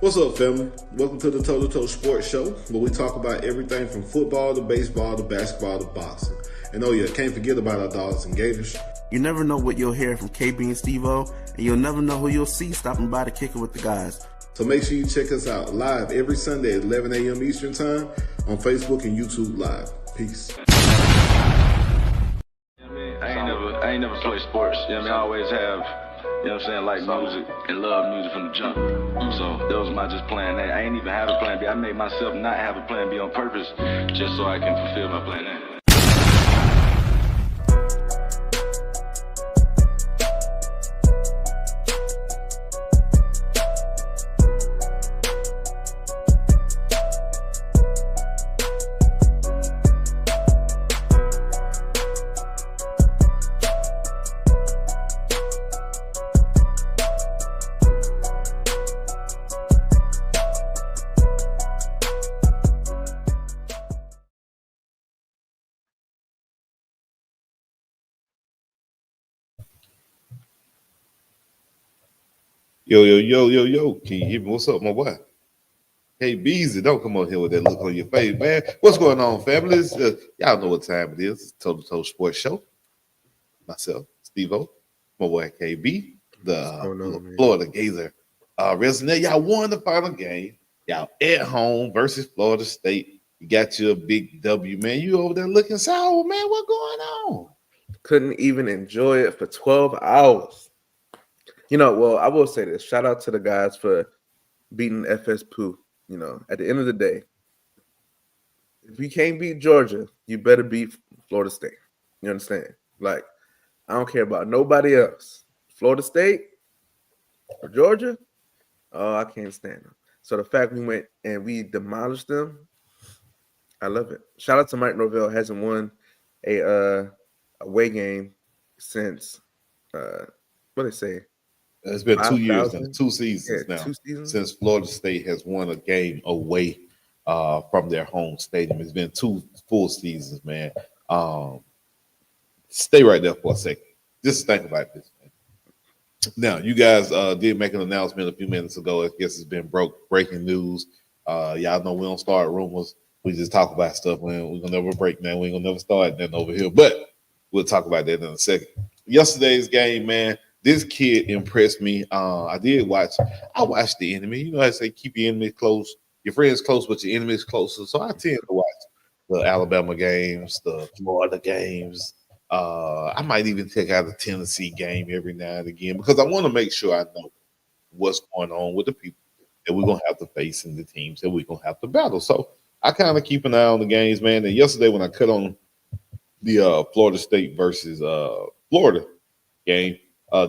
What's up, family? Welcome to the Toe2Toe Sports Show, where we talk about everything from football to baseball to basketball to boxing. And oh yeah, can't forget about our Dawgs and Gators. You never know what you'll hear from Kb Steveo, and you'll never know who you'll see stopping by to kick it with the guys. So make sure you check us out live every Sunday at 11 a.m. Eastern Time on Facebook and YouTube Live. Peace. I ain't never played sports. You know what I mean? I always have, you know what I'm saying, like music and love music from the jump. So that was my just plan A. I ain't even have a plan B. I made myself not have a plan B on purpose just so I can fulfill my plan A. Yo. Can you hear me? What's up, my boy? Hey, Beezy, don't come on here with that look on your face, man. What's going on, family? Y'all know what time it is. It's Toe2Toe Sports Show. Myself, Steveo, my boy KB, the Florida Gator resident. Y'all won the final game. Y'all at home versus Florida State. You got your big W, man. You over there looking sour, man. What going on? Couldn't even enjoy it for 12 hours. You know, well, I will say this. Shout out to the guys for beating FS Pooh. You know, at the end of the day, if you can't beat Georgia, you better beat Florida State. You understand? Like, I don't care about nobody else. Florida State or Georgia, oh, I can't stand them. So the fact we went and we demolished them, I love it. Shout out to Mike Norvell. Hasn't won a away game since what they say. It's been 2 years now, 2 seasons now 2 seasons? Since Florida State has won a game away from their home stadium. It's been 2 full seasons, man. Stay right there for a second. Just think about this, man. Now, you guys did make an announcement a few minutes ago. I guess it's been breaking news. Y'all know we don't start rumors. We just talk about stuff. We're going to never break, man. We ain't going to never start nothing over here. But we'll talk about that in a second. Yesterday's game, man. This kid impressed me. I watched the enemy. You know how I say keep your enemies close, your friends close, but your enemies closer. So I tend to watch the Alabama games, the Florida games. I might even check out a Tennessee game every now and again because I want to make sure I know what's going on with the people that we're going to have to face and the teams that we're going to have to battle. So I kind of keep an eye on the games, man. And yesterday when I cut on the Florida State versus Florida game,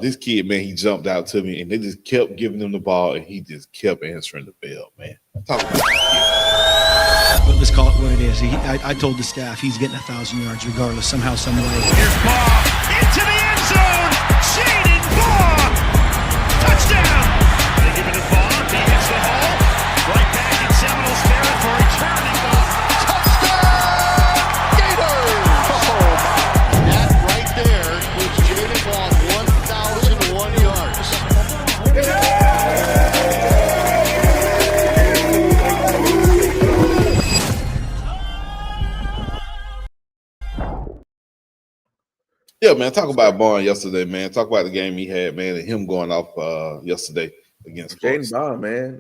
this kid, man, he jumped out to me, and they just kept giving him the ball, and he just kept answering the bell, man. Talk about But let's call it what it is. I told the staff he's getting 1,000 yards regardless, somehow, some way. Here's Baugh into the end zone. Jaden Baugh, touchdown. They give it to Baugh. He hits the hole. Right back in Seminoles territory. Turning Baugh. Touchdown, Gators! Oh, that right there was Jaden Baugh. 1,001 yards. Yeah, man, talk about Barn yesterday, man. Talk about the game he had, man, and him going off yesterday against Jaden Baugh, man.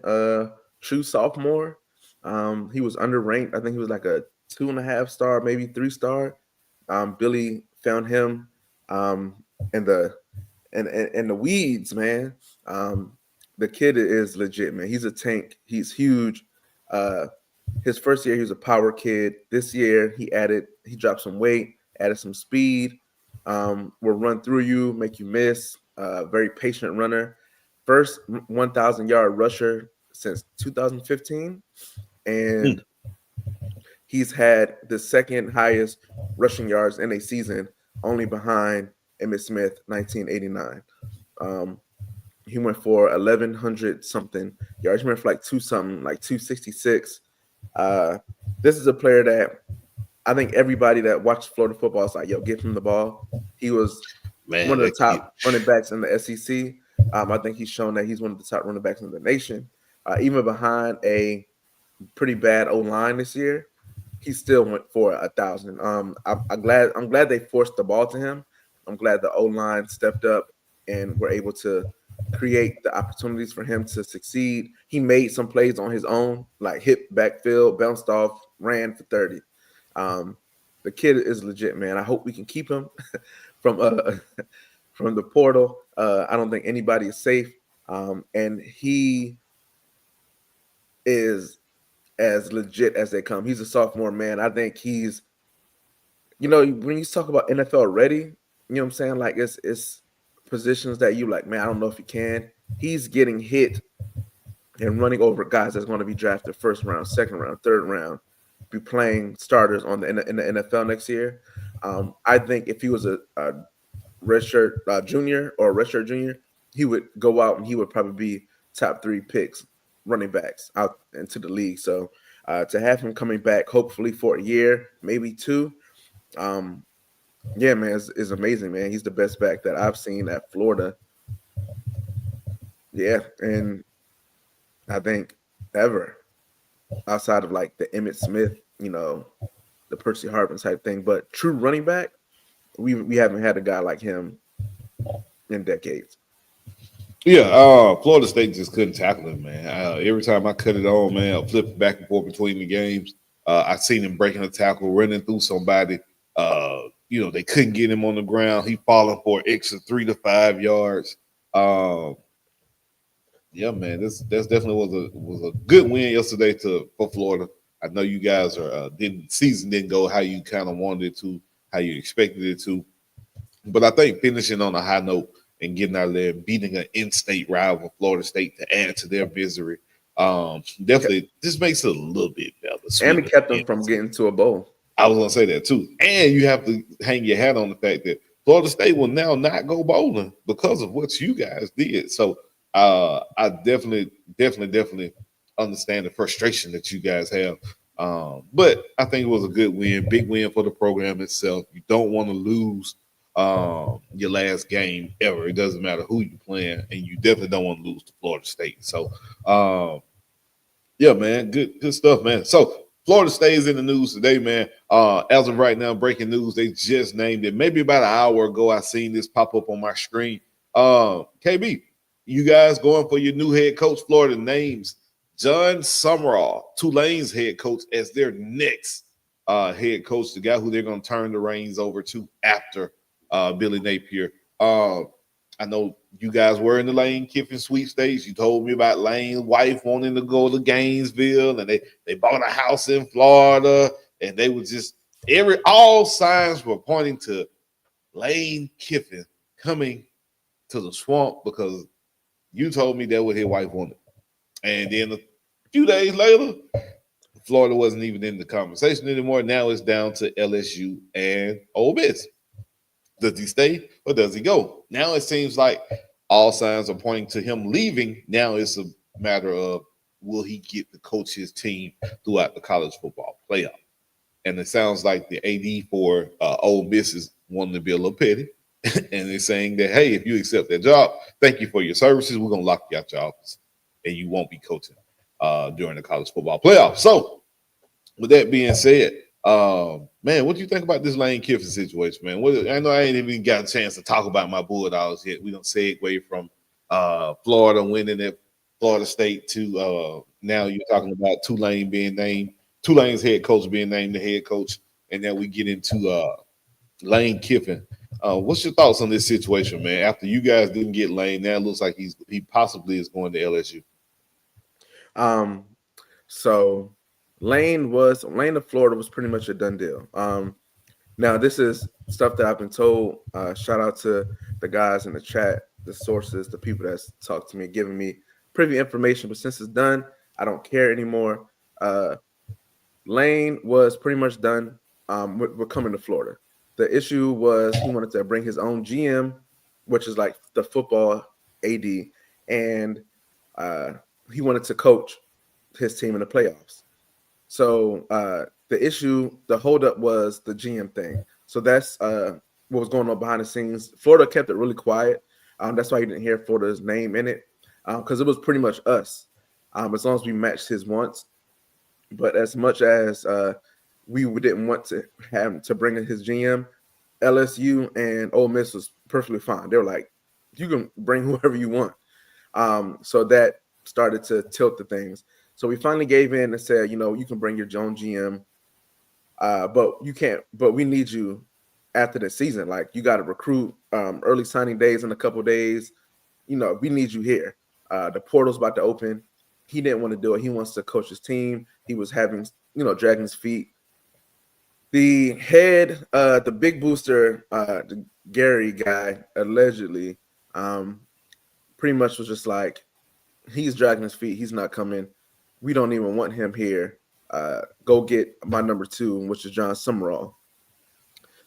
True sophomore. He was underranked. I think he was like a 2.5 star, maybe 3 star. Billy found him in the weeds, man. The kid is legit, man. He's a tank. He's huge. His first year, he was a power kid. This year, he dropped some weight, added some speed. Will run through you, make you miss. Very patient runner. First 1,000-yard rusher since 2015. And he's had the second highest rushing yards in a season, only behind Emmitt Smith, 1989. He went for 1,100 something yards. He went for like 266. This is a player that I think everybody that watched Florida football is like, yo, give him the ball. He was one of the top running backs in the SEC. I think he's shown that he's one of the top running backs in the nation. even behind a pretty bad O-line this year, he still went for 1,000. I'm glad they forced the ball to him. I'm glad the O-line stepped up and were able to create the opportunities for him to succeed. He made some plays on his own, like hit backfield, bounced off, ran for 30. The kid is legit, man. I hope we can keep him from the portal. I don't think anybody is safe, and he is as legit as they come. He's a sophomore, man. I think he's, when you talk about NFL ready, you know what I'm saying? Like it's positions that you like, man, I don't know if he can. He's getting hit and running over guys that's going to be drafted first round, second round, third round, be playing starters in the NFL next year. I think if he was a redshirt junior or a redshirt junior, he would go out and he would probably be top 3 picks, running backs out into the league. So to have him coming back, hopefully for a year, maybe 2, yeah, man, is amazing, man. He's the best back that I've seen at Florida. Yeah, and I think ever outside of like the Emmitt Smith, the Percy Harvin type thing. But true running back, we haven't had a guy like him in decades. Yeah, Florida State just couldn't tackle him, man. Every time I cut it on, man, I flip back and forth between the games. I seen him breaking a tackle, running through somebody. They couldn't get him on the ground. He falling for an extra 3 to 5 yards. Yeah, man, that's definitely was a good win yesterday for Florida. I know you guys season didn't go how you kind of wanted it to, how you expected it to, but I think finishing on a high note and getting out there and beating an in-state rival, Florida State, to add to their misery, definitely this makes it a little bit better. And it kept them from getting to a bowl. I was gonna say that too, and you have to hang your hat on the fact that Florida State will now not go bowling because of what you guys did. So I definitely understand the frustration that you guys have. But I think it was a good win, big win for the program itself. You don't want to lose your last game ever. It doesn't matter who you're playing, and you definitely don't want to lose to Florida State. So, yeah, man, good stuff, man. So Florida stays in the news today, man. As of right now, breaking news, they just named it. Maybe about an hour ago, I seen this pop up on my screen. KB, you guys going for your new head coach. Florida names John Summerall, Tulane's head coach, as their next head coach, the guy who they're going to turn the reins over to after Billy Napier. I know you guys were in the Lane Kiffin sweepstakes. You told me about Lane's wife wanting to go to Gainesville, and they bought a house in Florida, and they were just all signs were pointing to Lane Kiffin coming to the swamp because you told me that what his wife wanted. And then a few days later, Florida wasn't even in the conversation anymore. Now it's down to LSU and Ole Miss. Does he stay or does he go? Now it seems like all signs are pointing to him leaving. Now it's a matter of will he get to coach his team throughout the college football playoff? And it sounds like the AD for Ole Miss is wanting to be a little petty. And they're saying that, hey, if you accept that job, thank you for your services. We're going to lock you out your office and you won't be coaching during the college football playoff. So with that being said, man, what do you think about this Lane Kiffin situation, man? I know I ain't even got a chance to talk about my Bulldogs yet. We don't segue from Florida winning at Florida State to now you're talking about Tulane's head coach being named the head coach, and then we get into Lane Kiffin. What's your thoughts on this situation, man? After you guys didn't get Lane, now it looks like he possibly is going to LSU. So Lane of Florida was pretty much a done deal. Now this is stuff that I've been told. Shout out to the guys in the chat, the sources, the people that's talked to me, giving me privy information. But since it's done, I don't care anymore. Lane was pretty much done. We're coming to Florida. The issue was he wanted to bring his own GM, which is like the football AD, and he wanted to coach his team in the playoffs. So the holdup was the GM thing. So that's what was going on behind the scenes. Florida kept it really quiet. That's why you didn't hear Florida's name in it, because it was pretty much us. as long as we matched his wants. But as much as we didn't want to have to bring in his GM, LSU and Ole Miss was perfectly fine. They were like, you can bring whoever you want. So that started to tilt the things. So we finally gave in and said, you can bring your own GM, but you can't. But we need you after the season. Like, you got to recruit early signing days in a couple of days. We need you here. The portal's about to open. He didn't want to do it. He wants to coach his team. He was having, dragging his feet. The head, the big booster, the Gary guy, allegedly, pretty much was just like, he's dragging his feet. He's not coming. We don't even want him here. Go get my number 2, which is John Summerall.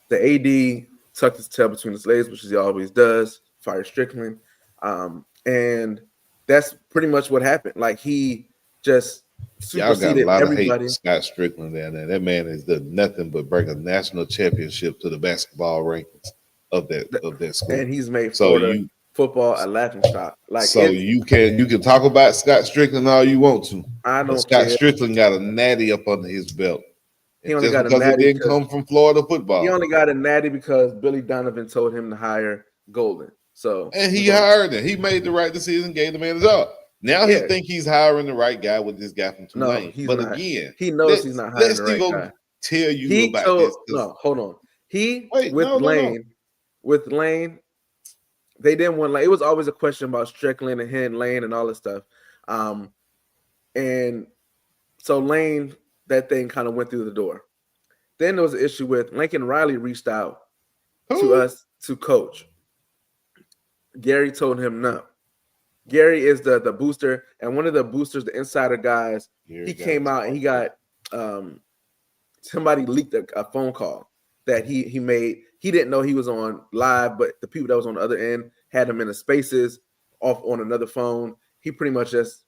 The AD tucked his tail between his legs, which he always does, fire Strickland. And that's pretty much what happened. Like, he just superseded everybody. Of hate Scott Strickland down there. That man has done nothing but bring a national championship to the basketball rankings of that school. And he's made Florida football a laughing stock. Like, so you can talk about Scott Strickland all you want to. I don't Scott care. Strickland got a natty up under his belt. He only got a because natty it didn't come from Florida football. He only got a natty because Billy Donovan told him to hire Golden. And he hired him. He made the right decision, gave the man a job. Now he think he's hiring the right guy with this guy from Tulane. No, he's but not. Again, he knows he's not hiring the right guy. Tell you about this. No, hold on. With Lane, they didn't want. Like, it was always a question about Strickland and him, Lane, and all this stuff. And so Lane, that thing kind of went through the door. Then there was an issue with Lincoln Riley reached out to us to coach. Gary told him no. Gary is the booster, and one of the boosters, the insider guys, he came out and he got somebody leaked a phone call that he made. He didn't know he was on live, but the people that was on the other end had him in the spaces off on another phone. He pretty much just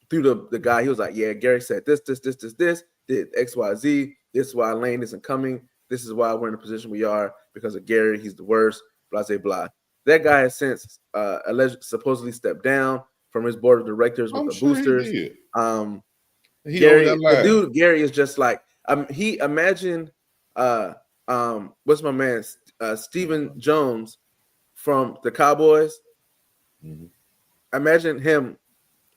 threw the guy. He was like, yeah, Gary said this, did X, Y, Z. This is why Lane isn't coming. This is why we're in the position we are because of Gary. He's the worst, blah, blah, blah. That guy has since supposedly stepped down from his board of directors with the boosters. Gary is just like he imagine what's my man Stephen Jones from the Cowboys. Mm-hmm. Imagine him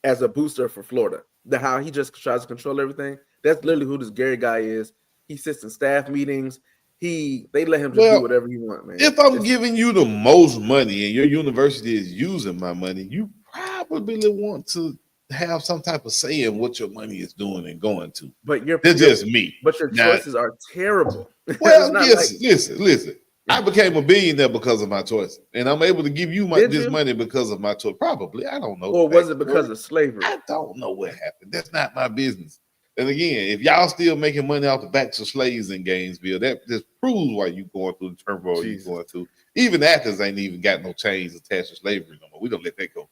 as a booster for Florida. How he just tries to control everything. That's literally who this Gary guy is. He sits in staff meetings. They let him just do whatever he wants, man. If I'm giving you the most money and your university is using my money, you probably want to have some type of say in what your money is doing and going to. But that's just me. But your choices are terrible. Well, listen. I became a billionaire because of my choice, and I'm able to give you this money because of my choice. Probably, I don't know. Or was it because of slavery? I don't know what happened. That's not my business. And again, if y'all still making money off the backs of slaves in Gainesville, that just proves why you going through the turmoil you're going through. Even Athens ain't even got no chains attached to slavery no more. We don't let that go.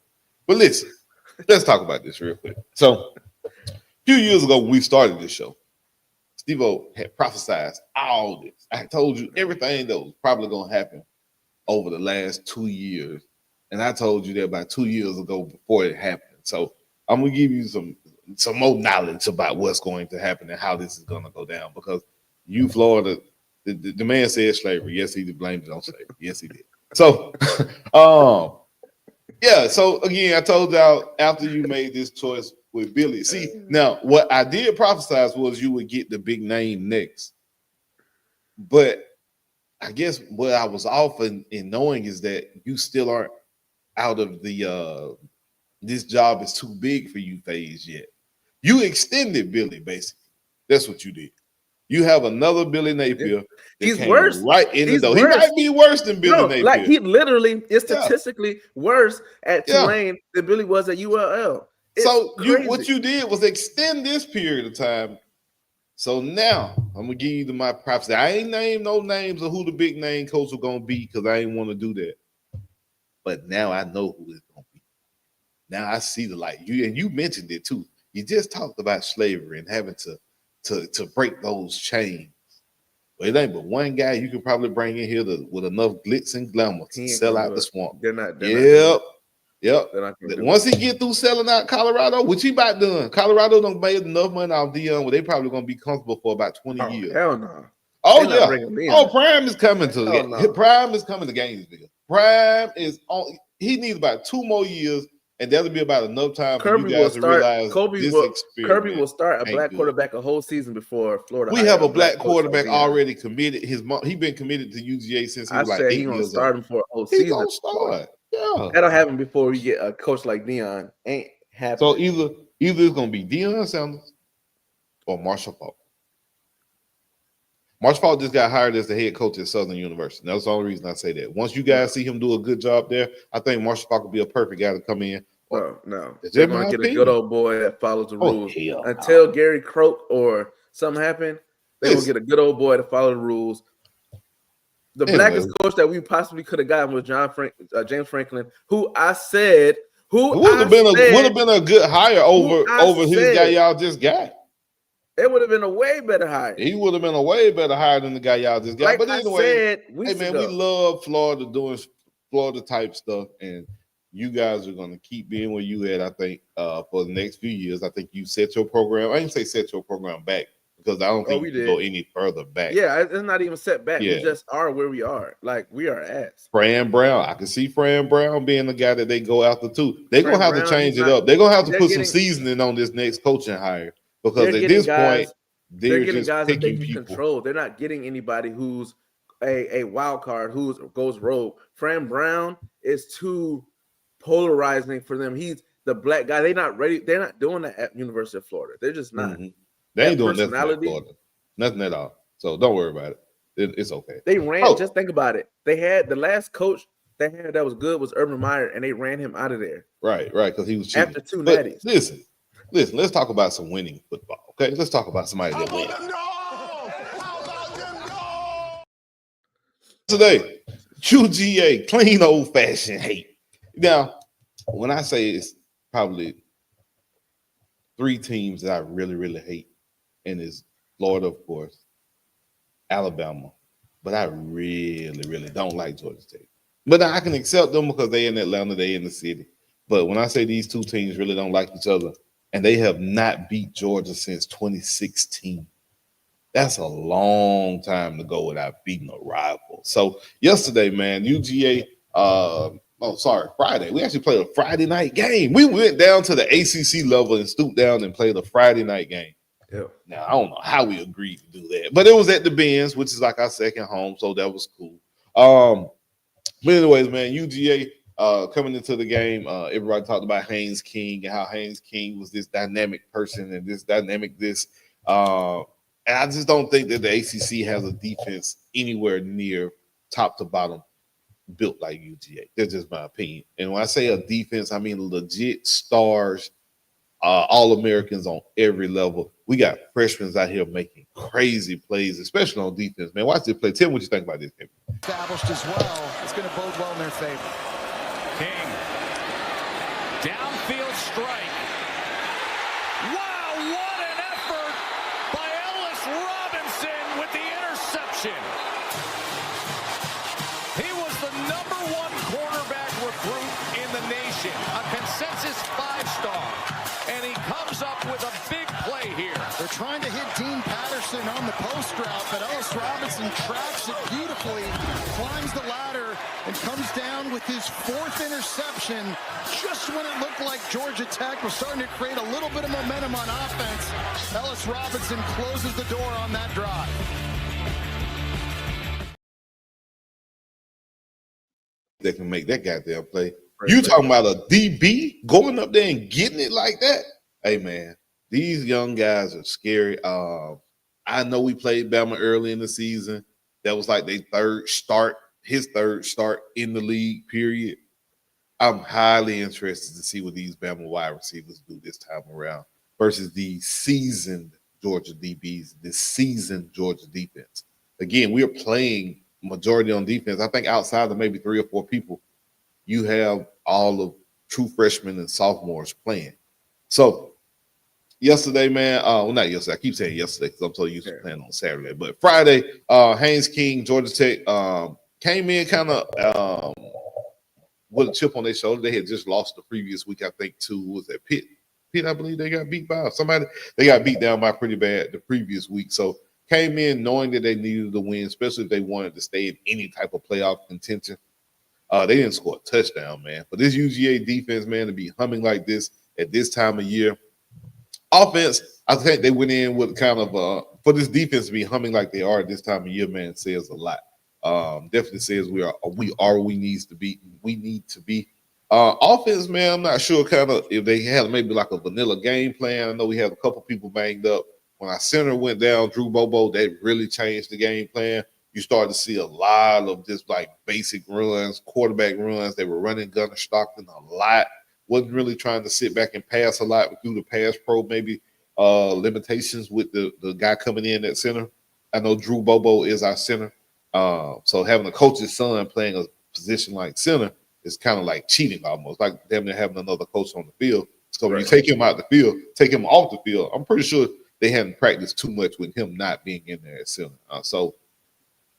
But listen, let's talk about this real quick. So, a few years ago, when we started this show, Steve-O had prophesized all this. I told you everything that was probably going to happen over the last 2 years. And I told you that about 2 years ago before it happened. So, I'm going to give you some more knowledge about what's going to happen and how this is going to go down. Because you, Florida, the man said slavery. Yes, he blamed it on slavery. Yes, he did. So, yeah. So again, I told y'all after you made this choice with Billy. See, now what I did prophesize was you would get the big name next. But I guess what I was off in knowing is that you still aren't out of the this job is too big for you phase yet. You extended Billy, basically. That's what you did. You have another Billy Napier. He's worse. Right in the door. He might be worse than Billy Napier. Like he literally is statistically worse at Tulane than Billy was at ULL. So what you did was extend this period of time. So now I'm gonna give you my prophecy. I ain't named no names of who the big name coach are gonna be because I ain't want to do that. But now I know who it's gonna be. Now I see the light. You mentioned it too. You just talked about slavery and having to break those chains. Well, it ain't but one guy you can probably bring in here with enough glitz and glamour to sell out the swamp. They're not. Yep. Then I can Once he get through selling out Colorado, which he about done. Colorado done made enough money off Deion where they probably gonna be comfortable for about 20 years. Hell no. Oh They not yeah. bringing me Oh, in. Prime is coming to the Hell game. no. Prime is coming to Gainesville. Prime is on. He needs about 2 more years, and that'll be about enough time for you guys to realize this experience. Kirby will start a black good. quarterback a whole season before Florida. We have a black quarterback already committed. He been committed to UGA since he was like 8 he gonna years start old. him for a whole He's season. gonna start. Yeah. That'll happen before we get a coach like Deion. Ain't happening. So either it's gonna be Deion Sanders or Marshall Faulk. Marshall Faulk just got hired as the head coach at Southern University. That's the only reason I say that. Once you guys see him do a good job there, I think Marshall Faulk will be a perfect guy to come in. No. They're gonna get a good old boy that follows the rules. Until Gary Croak or something happen, they're gonna get a good old boy to follow the rules. The blackest coach that we possibly could have gotten was James Franklin, who I said would have been a good hire over his guy y'all just got. It would have been a way better hire. He would have been a way better hire than the guy y'all just got. Like but anyway, we ago. love Florida doing Florida type stuff, and you guys are gonna keep being where you at. I think for the next few years. I think you set your program. I didn't say set your program back, because I don't think we can go any further back. Yeah, it's not even set back. We just are where we are. Like, we are ass. Fran Brown. I can see Fran Brown being the guy that they go after too. They're going to have to change it up. They're going to have to put some seasoning on this next coaching hire, because at this point, they're getting guys that they can control. They're not getting anybody who's a wild card, who goes rogue. Fran Brown is too polarizing for them. He's the black guy. They're not ready. They're not doing that at University of Florida. They're just not. Mm-hmm. They ain't doing nothing at Florida. Nothing at all. So don't worry about it. It's okay. They ran. Just think about it. They had the last coach they had that was good was Urban Meyer, and they ran him out of there. Right, because he was cheating. After 2 natties. Listen. Let's talk about some winning football. Okay, let's talk about somebody that wins. Today, UGA, clean old fashioned hate. Now, when I say it's probably 3 teams that I really, really hate, and it's Florida, of course, Alabama, but I really, really don't like Georgia Tech. But I can accept them because they're in Atlanta, they're in the city. But when I say these 2 teams really don't like each other, and they have not beat Georgia since 2016, that's a long time to go without beating a rival. So yesterday, man, UGA, Friday. We actually played a Friday night game. We went down to the ACC level and stooped down and played a Friday night game. Yeah. Now, I don't know how we agreed to do that, but it was at the Benz, which is like our second home, so that was cool. But anyways, man, UGA coming into the game, everybody talked about Haynes King and how Haynes King was this dynamic person and this dynamic and I just don't think that the ACC has a defense anywhere near top to bottom built like UGA. That's just my opinion. And when I say a defense, I mean legit stars, All-Americans on every level. We got freshmen out here making crazy plays, especially on defense. Man, watch this play. Tell me what you think about this game. Established as well. It's going to bode well in their favor. King. Downfield strike. Wow, what an effort by Ellis Robinson with the interception. He was the #1 cornerback recruit in the nation, a consensus 5-star, and he comes up with a big play here. They're trying to hit Dean Patterson on the post route, but Ellis Robinson tracks it beautifully, climbs the ladder, and comes down with his 4th interception just when it looked like Georgia Tech was starting to create a little bit of momentum on offense. Ellis Robinson closes the door on that drive. They can make that goddamn play. You talking about a DB going up there and getting it like that? Hey, man, these young guys are scary. I know we played Bama early in the season. That was like their his third start in the league, period. I'm highly interested to see what these Bama wide receivers do this time around versus the seasoned Georgia DBs, the seasoned Georgia defense. Again, we are playing majority on defense. I think outside of maybe 3 or 4 people, you have all of true freshmen and sophomores playing. So yesterday, man, not yesterday. I keep saying yesterday because I'm so used to playing on Saturday. But Friday, Haynes King, Georgia Tech, came in kind of with a chip on their shoulder. They had just lost the previous week, I think, to was that Pitt. Pitt, I believe they got beat by somebody. They got beat down by pretty bad the previous week. So came in knowing that they needed to win, especially if they wanted to stay in any type of playoff contention. They didn't score a touchdown, man. But this UGA defense, man, to be humming like this at this time of year. Offense, I think they went in with kind of for this defense to be humming like they are at this time of year, man, says a lot. Definitely says we are where we need to be. Offense, man, I'm not sure kind of if they had maybe like a vanilla game plan. I know we had a couple people banged up. When our center went down, Drew Bobo, that really changed the game plan. You started to see a lot of just like basic runs, quarterback runs. They were running Gunnar Stockton a lot. Wasn't really trying to sit back and pass a lot through the pass pro, maybe limitations with the guy coming in at center. I know Drew Bobo is our center. So having a coach's son playing a position like center is kind of like cheating almost, like them having another coach on the field. So when you take him out the field, take him off the field, I'm pretty sure they hadn't practiced too much with him not being in there at center. So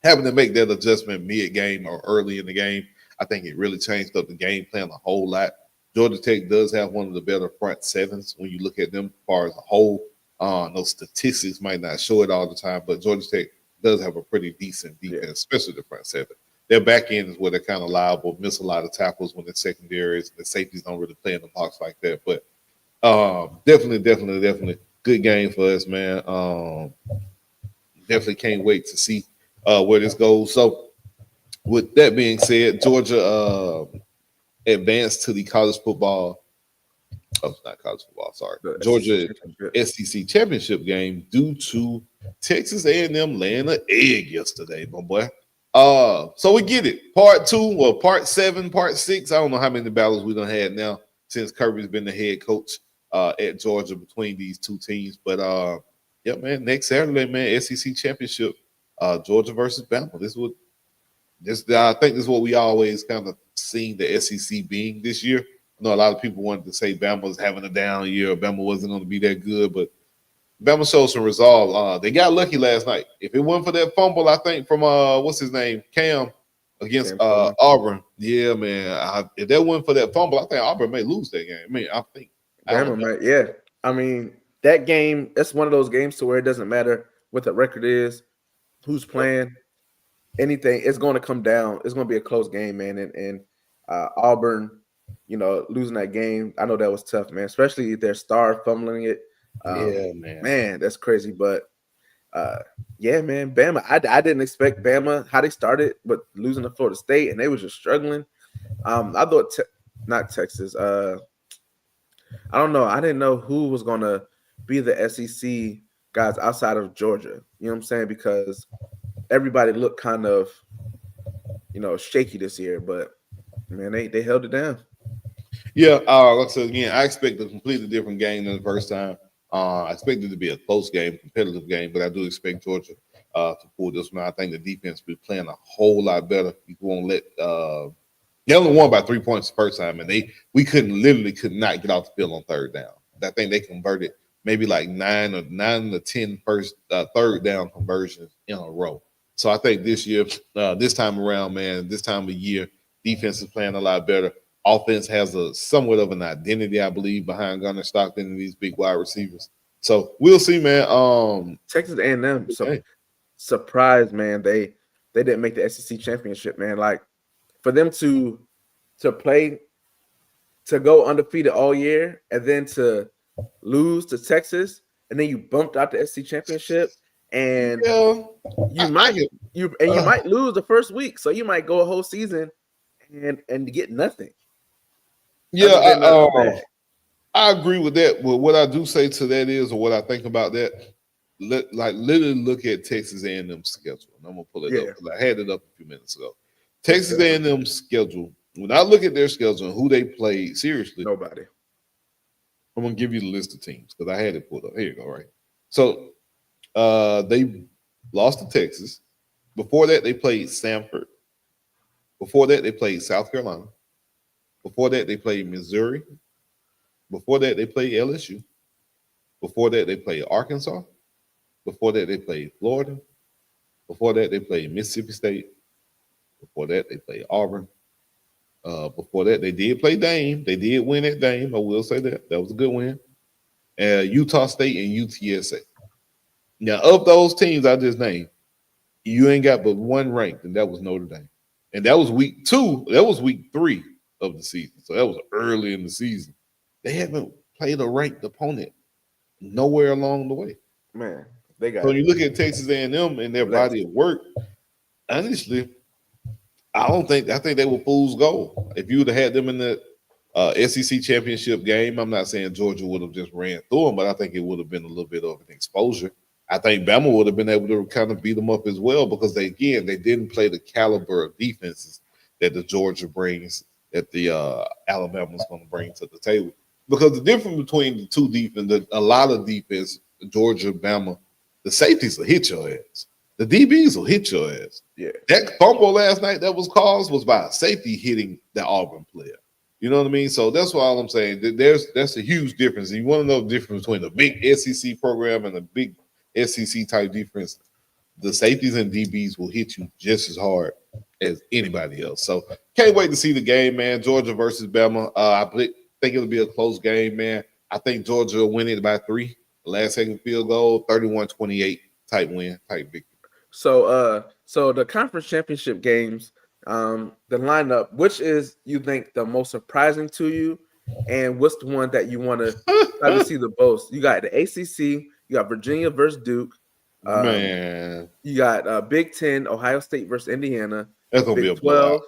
having to make that adjustment mid-game or early in the game, I think it really changed up the game plan a whole lot. Georgia Tech does have one of the better front sevens when you look at them as far as a whole. Those statistics might not show it all the time, but Georgia Tech does have a pretty decent defense, especially the front seven. Their back end is where they're kind of liable, miss a lot of tackles when the secondaries, the safeties don't really play in the box like that. But definitely good game for us, man. Definitely can't wait to see where this goes. So with that being said, Georgia advanced to the college football. Oh, it's not college football. Sorry, Georgia SEC championship game due to Texas A&M laying an egg yesterday, my boy. So we get it. Part 2 or part 7, part 6. I don't know how many battles we done had now since Kirby's been the head coach at Georgia between these two teams. But yeah, man, next Saturday, man, SEC championship, Georgia versus Bama. I think this is what we always kind of seen the SEC being this year. I know a lot of people wanted to say Bama was having a down year, or Bama wasn't going to be that good, but Bama showed some resolve. They got lucky last night. If it wasn't for that fumble, I think from what's his name, Cam, against Auburn. Yeah, man. If that wasn't for that fumble, I think Auburn may lose that game. I mean, I think Bama might. Yeah, I mean that game. That's one of those games to where it doesn't matter what the record is, who's playing, anything. It's going to come down. It's going to be a close game, man. And Auburn, losing that game, I know that was tough, man. Especially their star fumbling it. Yeah, man, that's crazy. But yeah, man, Bama. I didn't expect Bama how they started, but losing to Florida State, and they were just struggling. I thought not Texas. I don't know. I didn't know who was gonna be the SEC guys outside of Georgia. You know what I'm saying? Because everybody looked kind of, shaky this year. But man, they held it down. Yeah, like I said again, I expect a completely different game than the first time. I expect it to be a close game, competitive game, but I do expect Georgia to pull this one. I think the defense will be playing a whole lot better. You won't let they only won by 3 points the first time, and we could not get off the field on third down. I think they converted maybe like 9 to 10 third down conversions in a row. So I think this year, this time around, man, this time of year, defense is playing a lot better. Offense has a somewhat of an identity, I believe, behind Gunnar Stockton and these big wide receivers. So we'll see, man. Texas A&M surprised, man. They didn't make the SEC championship, man. Like for them to play, to go undefeated all year, and then to lose to Texas, and then you bumped out the SEC championship, and you might lose the first week, so you might go a whole season and get nothing. Yeah, I agree with that. But what I do say to that is, or what I think about that, literally look at Texas A&M's schedule. And I'm gonna pull it up because I had it up a few minutes ago. Texas A&M's schedule. When I look at their schedule and who they played, seriously, nobody. I'm gonna give you the list of teams because I had it pulled up. Here you go. Right. So they lost to Texas. Before that, they played Samford. Before that, they played South Carolina. Before that, they played Missouri. Before that, they played LSU. Before that, they played Arkansas. Before that, they played Florida. Before that, they played Mississippi State. Before that, they played Auburn. Before that, they did play Dame. They did win at Dame. I will say that. That was a good win. Utah State and UTSA. Now, of those teams I just named, you ain't got but one ranked, and that was Notre Dame. And that was week 2. That was week 3 of the season. So that was early in the season. They haven't played a ranked opponent nowhere along the way. Man, they got. So you look at Texas A&M and their body of work. Honestly, I think they were fool's gold. If you would have had them in the SEC championship game, I'm not saying Georgia would have just ran through them, but I think it would have been a little bit of an exposure. I think Bama would have been able to kind of beat them up as well because they didn't play the caliber of defenses that the Georgia brings, that the Alabama's going to bring to the table. Because the difference between the two defense, a lot of defense, Georgia, Bama, the safeties will hit your ass. The DBs will hit your ass. Yeah. That fumble last night that was caused was by a safety hitting the Auburn player. You know what I mean? So that's why I'm saying that's a huge difference. And you want to know the difference between the big SEC program and the big SEC type defense. The safeties and DBs will hit you just as hard as anybody else. So can't wait to see the game, man. Georgia versus Bama. I think it'll be a close game, man. I think Georgia will win it by 3. Last second field goal, 31-28 type win, type victory. So the conference championship games, the lineup, which is you think the most surprising to you, and what's the one that you want to try to see the most? You got the ACC, you got Virginia versus Duke, man. You got Big 10, Ohio State versus Indiana. That's gonna be a 12,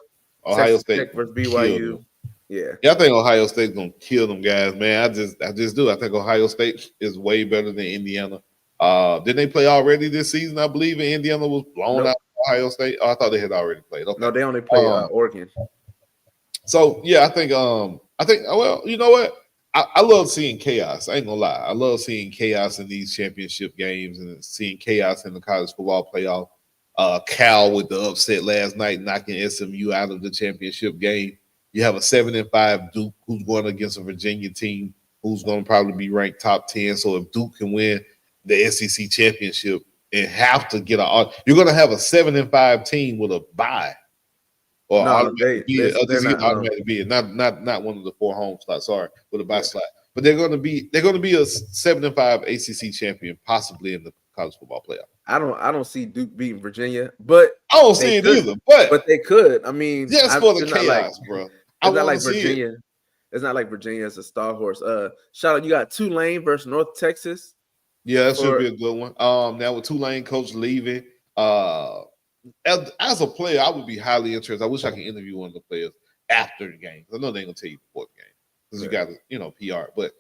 Ohio State versus BYU. Yeah, I think Ohio State's gonna kill them guys, man. I just do. I think Ohio State is way better than Indiana. Didn't they play already this season? I believe Indiana was blown out of Ohio State. Oh, I thought they had already played. Okay. No, they only play Oregon. So yeah, I think well, you know what? I love seeing chaos. I ain't gonna lie. I love seeing chaos in these championship games and seeing chaos in the college football playoff. Cal with the upset last night, knocking SMU out of the championship game. You have a 7-5 Duke who's going against a Virginia team who's going to probably be ranked top 10. So if Duke can win the SEC championship and have to get you're going to have a 7-5 team with a bye or automatic bid, not one of the 4 home slots. Sorry, with a bye slot. But they're going to be a 7-5 ACC champion possibly in the college football playoff. I don't see Duke beating Virginia, but I don't see it either. But they could. I mean, just for the chaos, bro. It's not like Virginia. It's not like Virginia is a star horse. Shout out, you got Tulane versus North Texas. Yeah, that should be a good one. Now with Tulane coach leaving, as a player, I would be highly interested. I wish I could interview one of the players after the game. I know they ain't gonna tell you before the game because you got PR. But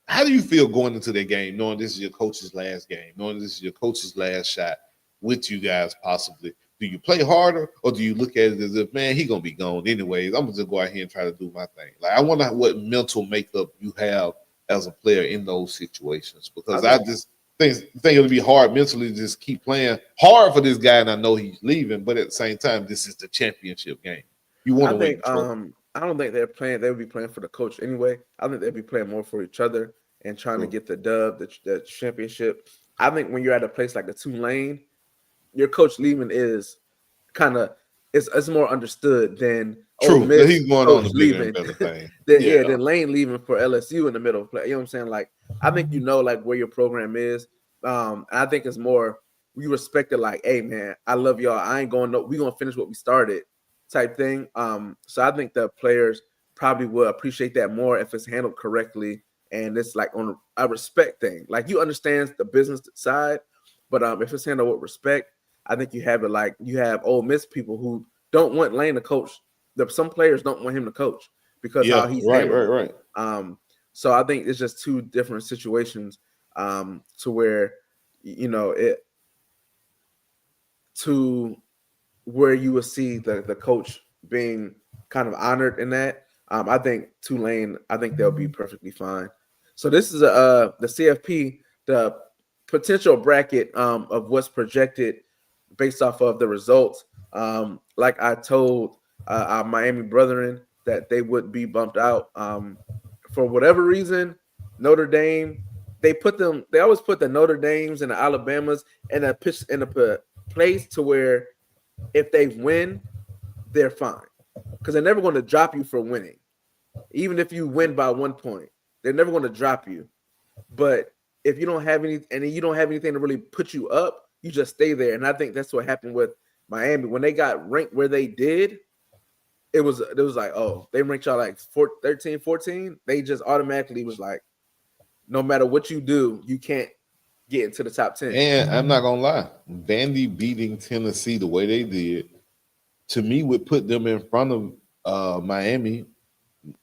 how do you feel going into that game, knowing this is your coach's last game, knowing this is your coach's last shot with you guys possibly? Do you play harder or do you look at it as if, man, he going to be gone anyways? I'm going to just go out here and try to do my thing. Like, I wonder what mental makeup you have as a player in those situations because I just think it'll be hard mentally to just keep playing hard for this guy, and I know he's leaving, but at the same time, this is the championship game. You want to win. I don't think they would be playing for the coach anyway. I think they'd be playing more for each other and trying to get the dub, the championship. I think when you're at a place like the Tulane, your coach leaving is kind of it's more understood than True. Miss He's going on the bigger and better thing. Then Lane leaving for LSU in the middle of play. You know what I'm saying? Like, I think like where your program is. I think it's more we respect it. Like, hey man, I love y'all. I ain't going. We gonna finish what we started, type thing. So I think the players probably will appreciate that more if it's handled correctly and it's like on a respect thing. Like, you understand the business side, but if it's handled with respect, I think you have it like you have Ole Miss people who don't want Lane to coach. Some players don't want him to coach because how he's right. So I think it's just two different situations to where where you will see the coach being kind of honored in that. I think Tulane, I think they'll be perfectly fine. So this is the CFP, the potential bracket of what's projected based off of the results. Like I told our Miami brethren that they would be bumped out for whatever reason. Notre Dame, they always put the Notre Dames and the Alabamas in a place to where if they win, they're fine. because they're never going to drop you for winning. Even if you win by 1 point, they're never going to drop you. But if you don't have anything to really put you up, you just stay there. And I think that's what happened with Miami when they got ranked where they did. It was like, oh, they ranked y'all like 13, 14. They just automatically was like, no matter what you do, you can't get into the top 10. And I'm not gonna lie, Vandy beating Tennessee the way they did, to me, would put them in front of Miami,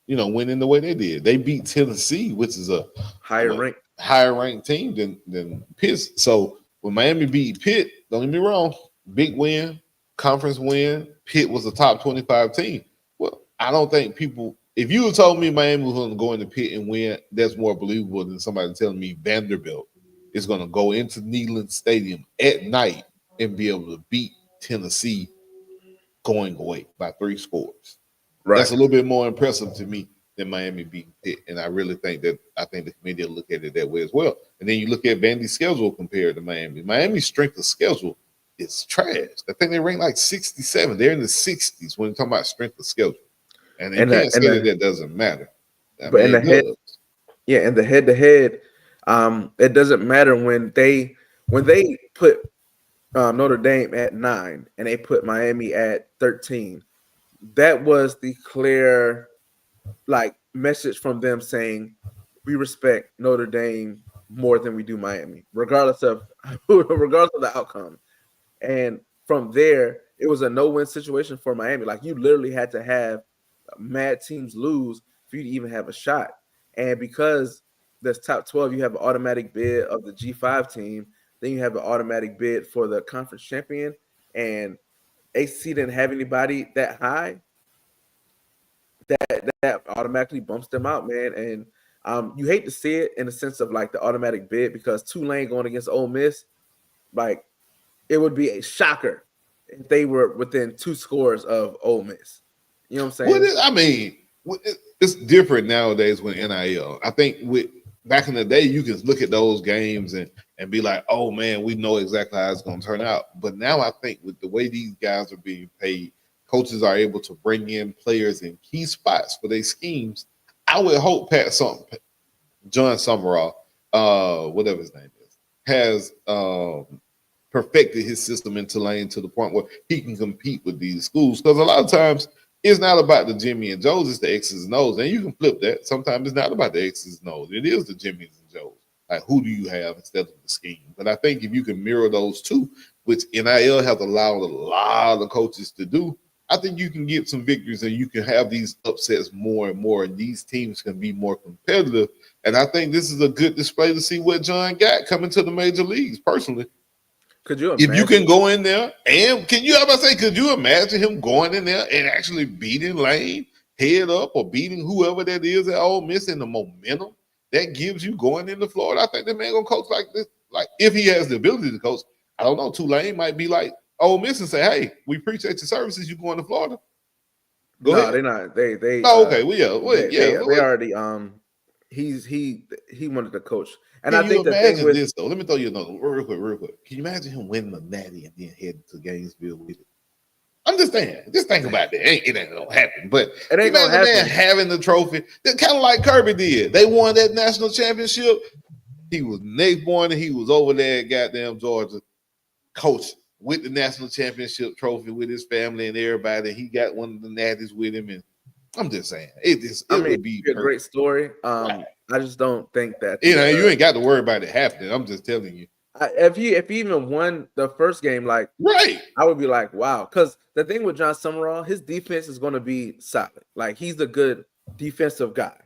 winning the way they did. They beat Tennessee, which is a higher ranked team than Pitt. So when Miami beat Pitt, don't get me wrong, big win, conference win. Pitt was a top 25 team. Well, I don't think people. If you had told me Miami was going to go into Pitt and win, that's more believable than somebody telling me Vanderbilt is going to go into Neyland Stadium at night and be able to beat Tennessee going away by 3 scores. Right. That's a little bit more impressive to me than Miami beating Pitt. And I really think the committee will look at it that way as well. And then you look at Vandy's schedule compared to Miami. Miami's strength of schedule is trash. I think they rank like 67. They're in the 60s when you're talking about strength of schedule. And you can't say that doesn't matter. But in the head-to-head, it doesn't matter when they put Notre Dame at 9 and they put Miami at 13. That was the clear message from them saying we respect Notre Dame more than we do Miami, regardless of the outcome. And from there, it was a no-win situation for Miami. Like, you literally had to have mad teams lose for you to even have a shot. And because that's top 12, you have an automatic bid of the G5 team. Then you have an automatic bid for the conference champion. And ACC didn't have anybody that high. That automatically bumps them out, man. And you hate to see it in the sense of like the automatic bid, because Tulane going against Ole Miss, like, it would be a shocker if they were within 2 scores of Ole Miss. You know what I'm saying? It's different nowadays with NIL. I think back in the day, you can look at those games and be like, oh, man, we know exactly how it's going to turn out. But now I think with the way these guys are being paid, coaches are able to bring in players in key spots for their schemes. I would hope John Summerall, whatever his name is, has perfected his system in Tulane to the point where he can compete with these schools. Because a lot of times it's not about the Jimmy and Joes, it's the X's and O's. And you can flip that. Sometimes it's not about the X's and O's. It is the Jimmys and Joes. Like, who do you have instead of the scheme? But I think if you can mirror those two, which NIL has allowed a lot of coaches to do, I think you can get some victories and you can have these upsets more and more, and these teams can be more competitive. And I think this is a good display to see what John got coming to the major leagues, personally. Could you imagine? If you can go in there and could you imagine him going in there and actually beating Lane head up or beating whoever that is at Ole Miss in the momentum that gives you going into Florida? I think that man gonna coach like this. Like, if he has the ability to coach, I don't know. Tulane might be like Ole Miss and say, "Hey, we appreciate your services. You going to Florida?" No, they're not. They. Okay. They already. He wanted to coach. And Can I think you imagine this though? Let me throw you another real quick. Can you imagine him winning the Natty and then heading to Gainesville with it? I'm just saying. Just think about that. It ain't gonna happen. But it ain't gonna happen. Man having the trophy, kind of like Kirby did. They won that national championship. He was next morning. He was over there at goddamn Georgia, coaching with the national championship trophy with his family and everybody. He got one of the Natties with him, and I'm just saying, it would be a great story. Right. I just don't think that you ain't got to worry about it happening. I'm just telling you. If he even won the first game, like, right, I would be like, wow. Because the thing with John Summerall, his defense is going to be solid. Like, he's a good defensive guy.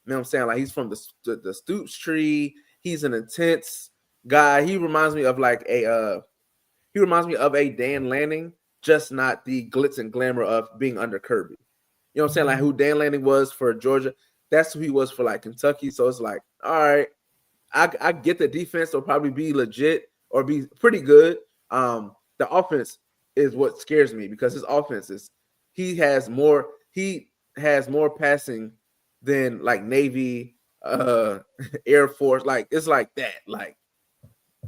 You know what I'm saying? Like, he's from the Stoops tree. He's an intense guy. He reminds me of a Dan Lanning, just not the glitz and glamour of being under Kirby. You know what I'm saying? Like, who Dan Lanning was for Georgia, that's who he was for like Kentucky. So it's like, all right, I get the defense will probably be legit or be pretty good. The offense is what scares me, because his offense is he has more passing than like Navy, Air Force. Like, it's like that. Like,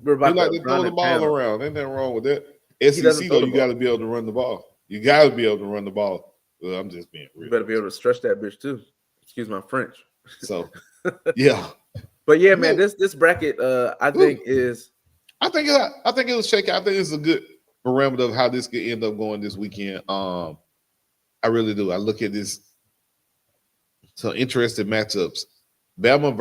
we're about to throw the ball around. Ain't nothing wrong with that. SEC though, you got to be able to run the ball. You got to be able to run the ball. Well, I'm just being real. You better be able to stretch that bitch too. Excuse my French. So, yeah. But yeah, man, this bracket, I think it was shaky. I think it's a good parameter of how this could end up going this weekend. I really do. I look at this. Some interesting matchups. Bama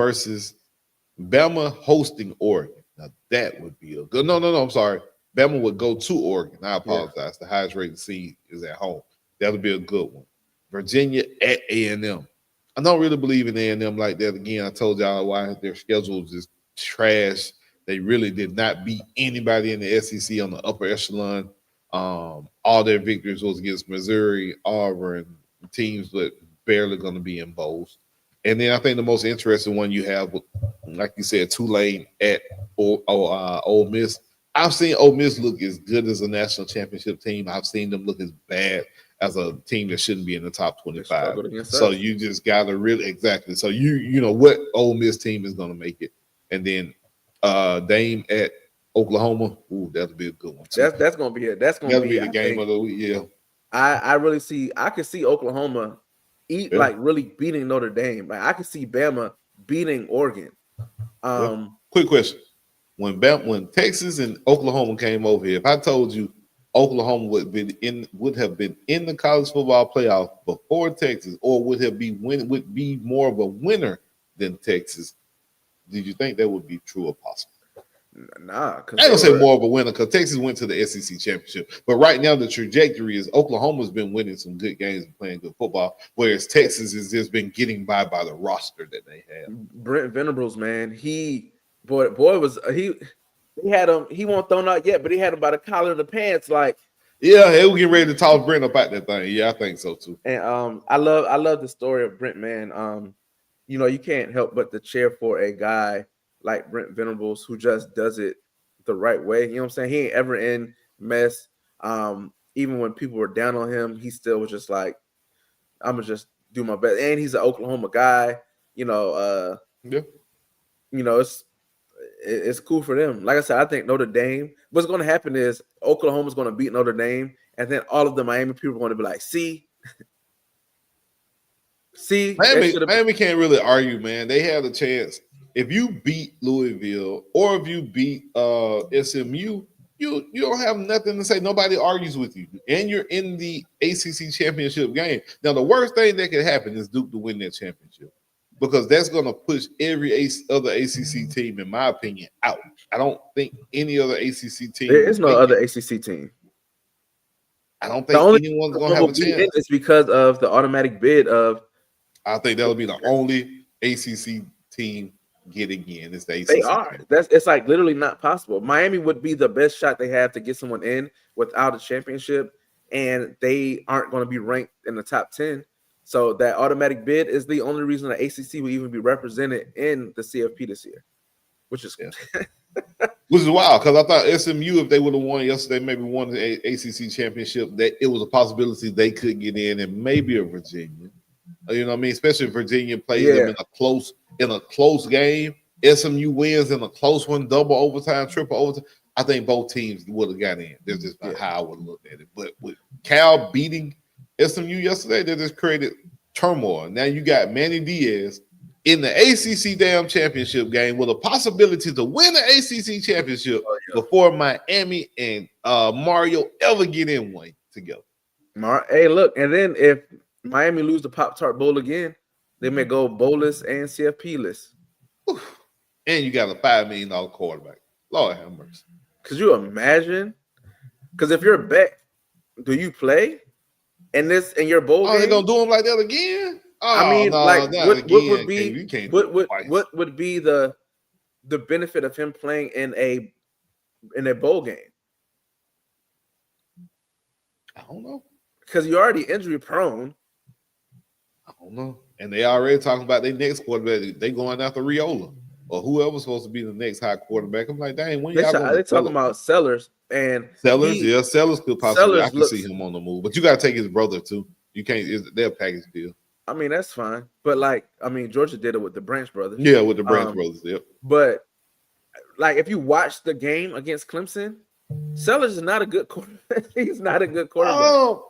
hosting Oregon. Now that would be a good. No. I'm sorry. Bama would go to Oregon. I apologize. The highest rated seed is at home. That would be a good one. Virginia at A&M. I don't really believe in A&M like that. Again, I told y'all why their schedule is just trash. They really did not beat anybody in the SEC on the upper echelon. All their victories was against Missouri, Auburn, teams that barely going to be in bowls. And then I think the most interesting one you have, like you said, Tulane at Ole Miss. I've seen Ole Miss look as good as a national championship team. I've seen them look as bad as a team that shouldn't be in the top 25. So you just got to really exactly. So you know what Ole Miss team is going to make it, and then Dame at Oklahoma. Ooh, that'll be a good one too. That's going to be it. That's going to be the game of the week. Yeah, I can see Oklahoma like really beating Notre Dame. Like I can see Bama beating Oregon. Quick question. When Texas and Oklahoma came over here, if I told you Oklahoma would have been in the college football playoff before Texas, or would be more of a winner than Texas, did you think that would be true or possible? Nah, I don't say more of a winner because Texas went to the SEC championship, but right now the trajectory is Oklahoma's been winning some good games and playing good football, whereas Texas has just been getting by the roster that they have. Brent Venables, man, he won't thrown out yet, but he had him by the collar of the pants, like yeah, he was getting ready to toss Brent up out that thing. Yeah, I think so too. And I love the story of Brent, man. You know, you can't help but to cheer for a guy like Brent Venables, who just does it the right way. You know what I'm saying? He ain't ever in mess. Even when people were down on him, he still was just like, I'm gonna just do my best. And he's an Oklahoma guy. You know, You know, it's cool for them. Like I said, I think Notre Dame. What's going to happen is Oklahoma's going to beat Notre Dame, and then all of the Miami people are going to be like, "See, Miami can't really argue, man. They had a chance. If you beat Louisville or if you beat SMU, you don't have nothing to say. Nobody argues with you, and you're in the ACC championship game. Now, the worst thing that could happen is Duke to win that championship, because that's going to push every other ACC team, in my opinion, out. I don't think any other ACC team. There is no other ACC team. I don't think anyone's going to have a chance. It's because of the automatic bid of. I think that'll be the only ACC team getting in. It's the ACC. They are. It's like literally not possible. Miami would be the best shot they have to get someone in without a championship, and they aren't going to be ranked in the top 10. So that automatic bid is the only reason the ACC will even be represented in the CFP this year, which is which is wild, because I thought SMU, if they would have won yesterday, maybe won the ACC championship, that it was a possibility they could get in, and maybe a Virginia. You know what I mean? Especially if Virginia plays them in a close game. SMU wins in a close one, double overtime, triple overtime. I think both teams would have got in. That's just how I would look at it. But with Cal beating SMU yesterday, they just created turmoil. Now you got Manny Diaz in the ACC damn championship game with a possibility to win the ACC championship before Miami and Mario ever get in one together. Hey, look, and then if Miami lose the Pop-Tart Bowl again, they may go bowlless and CFP list. And you got a $5 million quarterback. Lord have mercy. Could you imagine? Because if you're a bet, do you play? And your bowl game, they gonna do them like that again? I mean, what would be the benefit of him playing in a bowl game? I don't know. Because you're already injury prone. I don't know. And they already talking about their next quarterback. They going after Riola or whoever's supposed to be the next high quarterback. I'm like, dang, when y'all they talking about Sellers and Sellers. Sellers could possibly. I can see him on the move, but you got to take his brother too. You can't. They're a package deal. I mean, that's fine, but Georgia did it with the Branch brothers. Yeah, with the Branch brothers. Yep. But if you watch the game against Clemson, Sellers is not a good quarterback. He's not a good quarterback.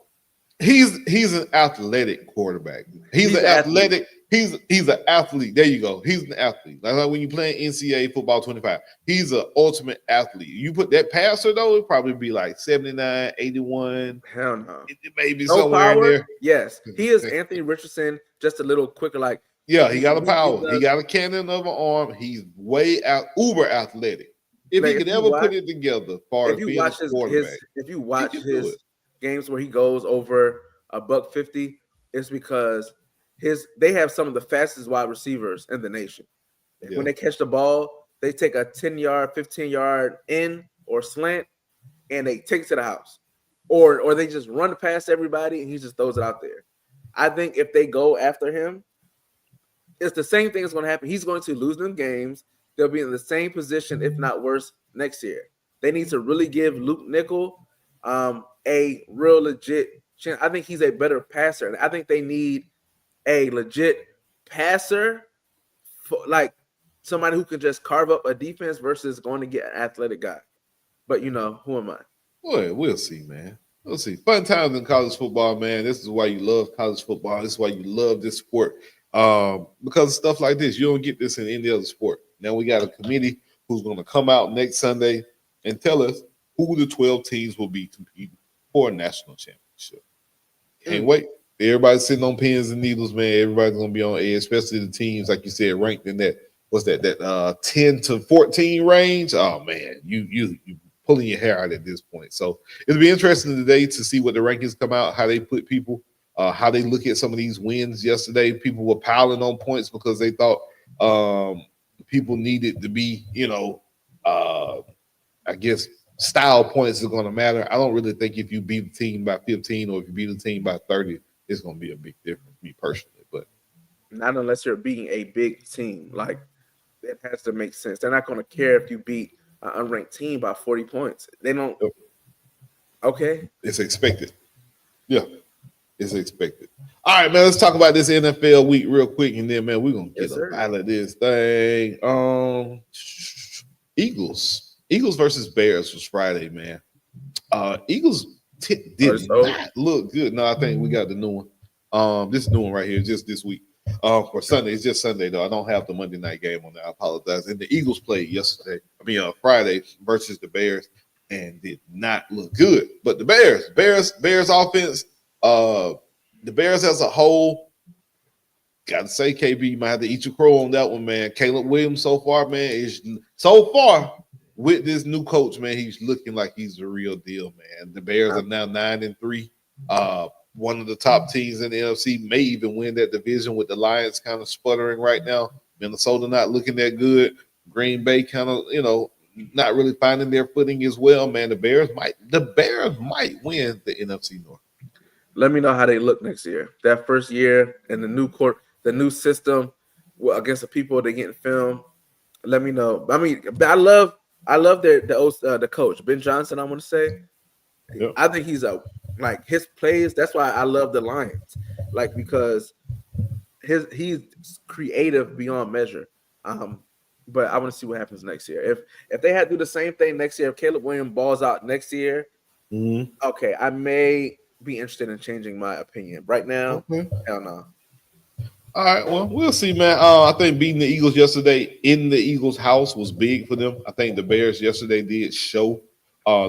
He's an athletic quarterback. He's an athletic. He's an athlete. There you go. He's an athlete. Like when you play NCAA football 25, he's an ultimate athlete. You put that passer though, it'd probably be like 79, 81. Hell no. It may be No somewhere power? in there. Yes. He is Anthony Richardson, just a little quicker. Like Yeah, he got a power. He got a cannon of an arm. He's way out, uber athletic. If he could ever put it together, if you watch his games where he goes over $150, it's because they have some of the fastest wide receivers in the nation. Yeah. When they catch the ball, they take a 10-yard, 15-yard in or slant, and they take it to the house. Or they just run past everybody, and he just throws it out there. I think if they go after him, it's the same thing that's going to happen. He's going to lose them games. They'll be in the same position, if not worse, next year. They need to really give Luke Nickel a real legit chance. I think he's a better passer, and I think they need a legit passer, like somebody who can just carve up a defense versus going to get an athletic guy. But, who am I? Boy, we'll see, man. We'll see. Fun times in college football, man. This is why you love college football. This is why you love this sport. Because of stuff like this, you don't get this in any other sport. Now we got a committee who's going to come out next Sunday and tell us who the 12 teams will be competing for a national championship. Can't wait. Everybody's sitting on pins and needles, man. Everybody's going to be on edge, especially the teams, like you said, ranked in that, 10 to 14 range. Oh, man, you pulling your hair out at this point. So it'll be interesting today to see what the rankings come out, how they put people, how they look at some of these wins yesterday. People were piling on points because they thought people needed to be, I guess style points are going to matter. I don't really think if you beat the team by 15 or if you beat the team by 30, it's going to be a big difference, me personally. But not unless you're beating a big team. Like, it has to make sense. They're not going to care if you beat an unranked team by 40 points. They don't. Okay. It's expected. Yeah. It's expected. All right, man, let's talk about this NFL week real quick, and then, man, we're going to get out of this thing. Eagles versus Bears was Friday, man. Eagles did not look good. No, I think we got the new one. This new one right here, just this week. For Sunday, it's just Sunday, though. I don't have the Monday night game on there. I apologize. And the Eagles played Friday versus the Bears and did not look good. But the Bears offense, the Bears as a whole, got to say, KB, you might have to eat your crow on that one, man. Caleb Williams so far, man, with this new coach, man, he's looking like he's the real deal, man. The Bears are now 9-3. One of the top teams in the NFC, may even win that division with the Lions kind of sputtering right now. Minnesota not looking that good. Green Bay kind of, not really finding their footing as well, man. The Bears might win the NFC North. Let me know how they look next year. That first year and the new system against the people they get in film. Let me know. I mean, I love the coach, Ben Johnson, I want to say. Yep. I think he's his plays. That's why I love the Lions, because he's creative beyond measure. But I want to see what happens next year. If they had to do the same thing next year, if Caleb Williams balls out next year, okay, I may be interested in changing my opinion. Right now, hell no. All right, well, we'll see, man. I think beating the Eagles yesterday in the Eagles' house was big for them. I think the Bears yesterday did show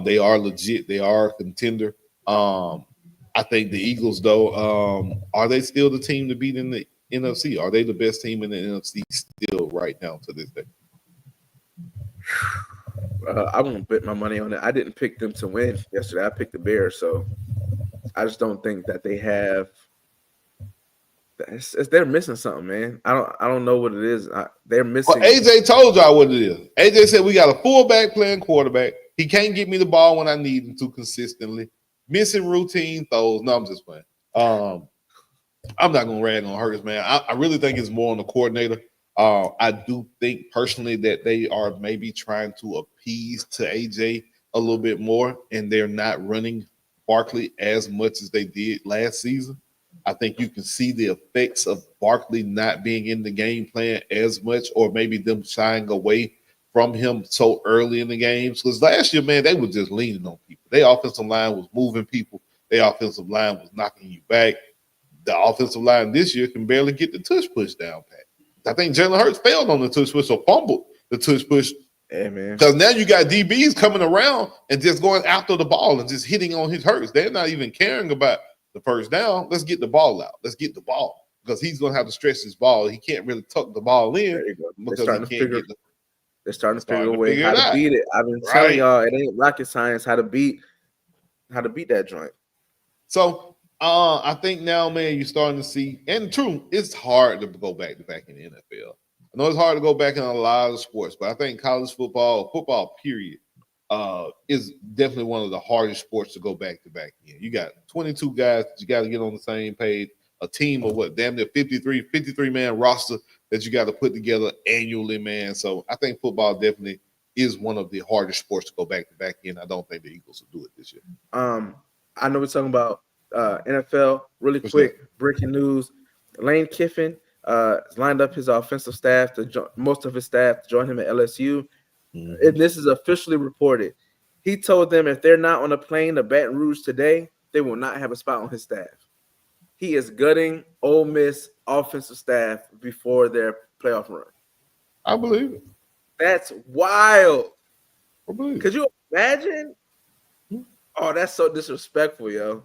they are legit. They are a contender. I think the Eagles, though, are they still the team to beat in the NFC? Are they the best team in the NFC still right now to this day? I won't bet my money on it. I didn't pick them to win yesterday. I picked the Bears, so I just don't think that they have. They're missing something, man. I don't know what it is. They're missing. Well, AJ told y'all what it is. AJ said we got a fullback playing quarterback. He can't get me the ball when I need him to consistently. Missing routine throws. No, I'm just playing. I'm not gonna rag on Hurts, man. I really think it's more on the coordinator. I do think personally that they are maybe trying to appease to AJ a little bit more, and they're not running Barkley as much as they did last season. I think you can see the effects of Barkley not being in the game plan as much, or maybe them shying away from him so early in the games. Because last year, man, they were just leaning on people. Their offensive line was moving people. Their offensive line was knocking you back. The offensive line this year can barely get the tush push down pat. I think Jalen Hurts failed on the tush push or fumbled the tush push. Yeah, man. Because now you got DBs coming around and just going after the ball and just hitting on his Hurts. They're not even caring about the first down. Let's get the ball out. Let's get the ball. Because he's going to have to stretch his ball. He can't really tuck the ball in because he can't get the They're starting to figure a way how to beat it. I've been telling y'all it ain't rocket science how to beat that joint. So I think now, man, you're starting to see, and true, it's hard to go back in the NFL. I know it's hard to go back in a lot of sports, but I think college football period, is definitely one of the hardest sports to go back in. You got 22 guys that you got to get on the same page, a team of what, damn near 53 man roster that you got to put together annually, man. So I think football definitely is one of the hardest sports to go back in. I don't think the Eagles will do it this year. I know we're talking about NFL really quick. Breaking news: Lane Kiffin lined up his offensive staff most of his staff to join him at LSU. Mm-hmm. And this is officially reported. He told them if they're not on a plane to Baton Rouge today, they will not have a spot on his staff. He is gutting Ole Miss offensive staff before their playoff run. I believe it. That's wild. I believe it. Could you imagine? Oh, that's so disrespectful, yo.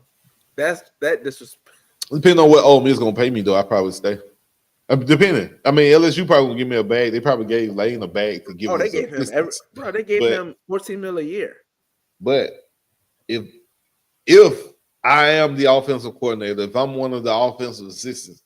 That disrespectful. Depending on what Ole Miss gonna pay me, though, I probably stay. Depending. I mean, LSU probably gonna give me a bag. They probably gave Lane a bag to give. Oh, they gave him him $14 million a year. But if I am the offensive coordinator, if I'm one of the offensive assistants,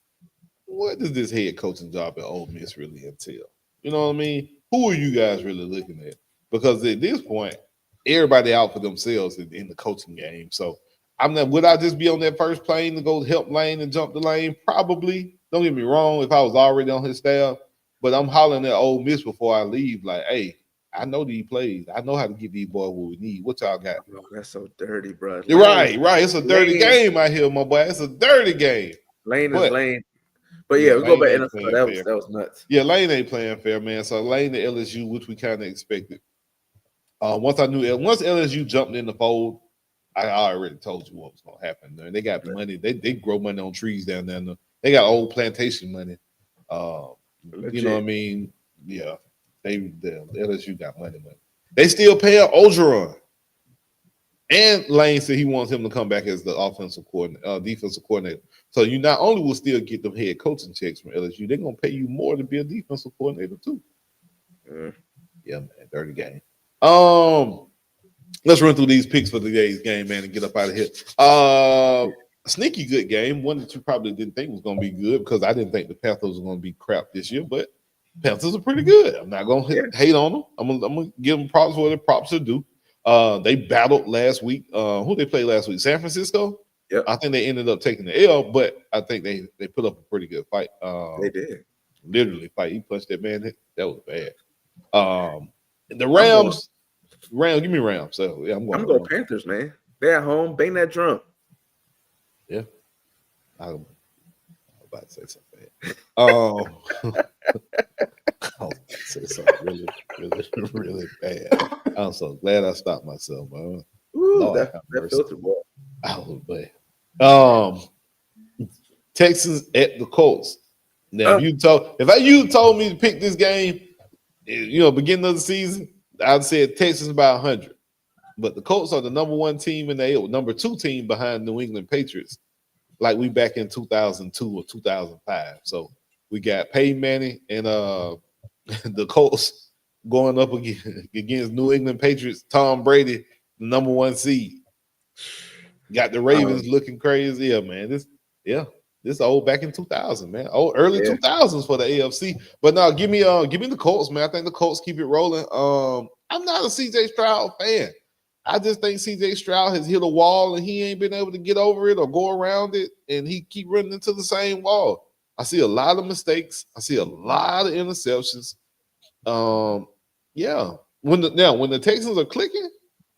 what does this head coaching job at Ole Miss really entail? You know what I mean? Who are you guys really looking at? Because at this point, everybody out for themselves in the coaching game. So would I just be on that first plane to go help Lane and jump the lane? Probably. Don't get me wrong, if I was already on his staff, but I'm hollering at Ole Miss before I leave, like, hey, I know these plays. I know how to get these boys what we need. What y'all got? Oh, that's so dirty, bro. You're right. It's a dirty game out here, my boy. It's a dirty game. Lane is Lane. But yeah, we go back NFL. That was nuts. Yeah, Lane ain't playing fair, man. So Lane to LSU, which we kind of expected. Once LSU jumped in the fold, I already told you what was going to happen. They got money. They grow money on trees down there. They got old plantation money. You know what I mean? Yeah. The LSU got money. They still pay Ogeron. And Lane said he wants him to come back as the defensive coordinator. So you not only will still get the head coaching checks from LSU, they're going to pay you more to be a defensive coordinator too. Yeah, man, dirty game. Let's run through these picks for today's game, man, and get up out of here. Sneaky good game. One that you probably didn't think was going to be good because I didn't think the Panthers were going to be crap this year, but Panthers are pretty good. I'm not going to hate on them. I'm going to give them props where the props are due. They battled last week. Who they played last week? San Francisco? Yeah. I think they ended up taking the L, but I think they put up a pretty good fight. They did. Literally fight. He punched that man. That was bad. The Rams, give me Rams. So yeah, I'm going Panthers, man. They're at home. Bang that drum. Yeah. I'm about to say something bad. I was about to say something really bad. I'm so glad I stopped myself, man. Ooh, that filter boy. I was bad. Texans at the Colts. Now, if you told me to pick this game, beginning of the season, I'd say Texans by 100. But the Colts are the number one team in the number two team behind New England Patriots, like we back in 2002 or 2005. So we got Peyton Manning and the Colts going up against New England Patriots. Tom Brady, the number one seed. Got the Ravens looking crazy. Yeah, man. This old back in 2000, man. Early 2000s for the AFC. But now give me the Colts, man. I think the Colts keep it rolling. I'm not a CJ Stroud fan. I just think CJ Stroud has hit a wall and he ain't been able to get over it or go around it, and he keep running into the same wall. I see a lot of mistakes. I see a lot of interceptions. When the Texans are clicking,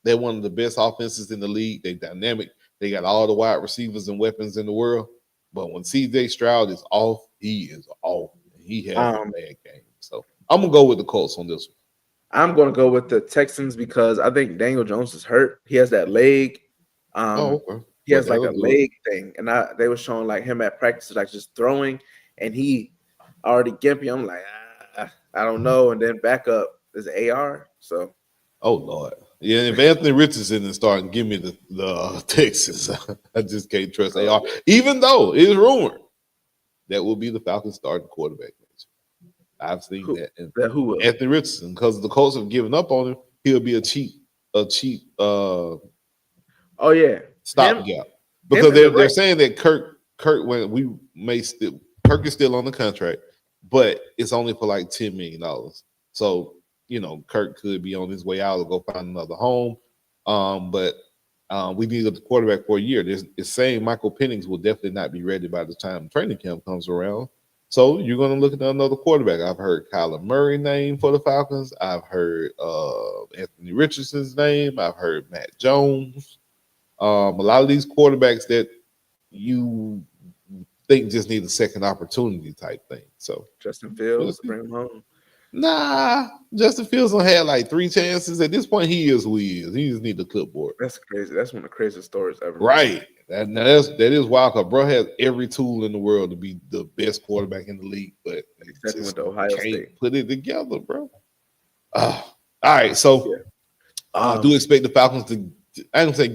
they're one of the best offenses in the league. They're dynamic. They got all the wide receivers and weapons in the world. But when CJ Stroud is off, he is off. He has a bad game. So I'm going to go with the Colts on this one. I'm going to go with the Texans because I think Daniel Jones is hurt. He has that leg. Okay. He has like a leg thing, and they were showing like him at practice, like just throwing, and he already gimpy. I'm like, I don't know. And then back up is AR. So, oh Lord, yeah. If Anthony Richardson is starting, give me the Texans. I just can't trust AR, even though it is rumored that will be the Falcons starting quarterback. I've seen that. And who? Anthony Richardson, because the Colts have given up on him, he'll be a cheap. Oh yeah, stopgap. Because they're saying that Kirk Kirk is still on the contract, but it's only for like $10 million. So Kirk could be on his way out or go find another home. But we need a quarterback for a year. It's saying Michael Penix will definitely not be ready by the time training camp comes around. So you're going to look at another quarterback. I've heard Kyler Murray name for the Falcons. I've heard Anthony Richardson's name. I've heard Matt Jones. A lot of these quarterbacks that you think just need a second opportunity type thing. So Justin Fields, bring him home. Nah, Justin Fields done had like 3 chances. At this point, he is who he is. He just need the clipboard. That's crazy. That's one of the craziest stories ever. Right. That is wild. Cause bro has every tool in the world to be the best quarterback in the league, but except with the Ohio State, put it together, bro. All right, so I do expect the Falcons to. I don't say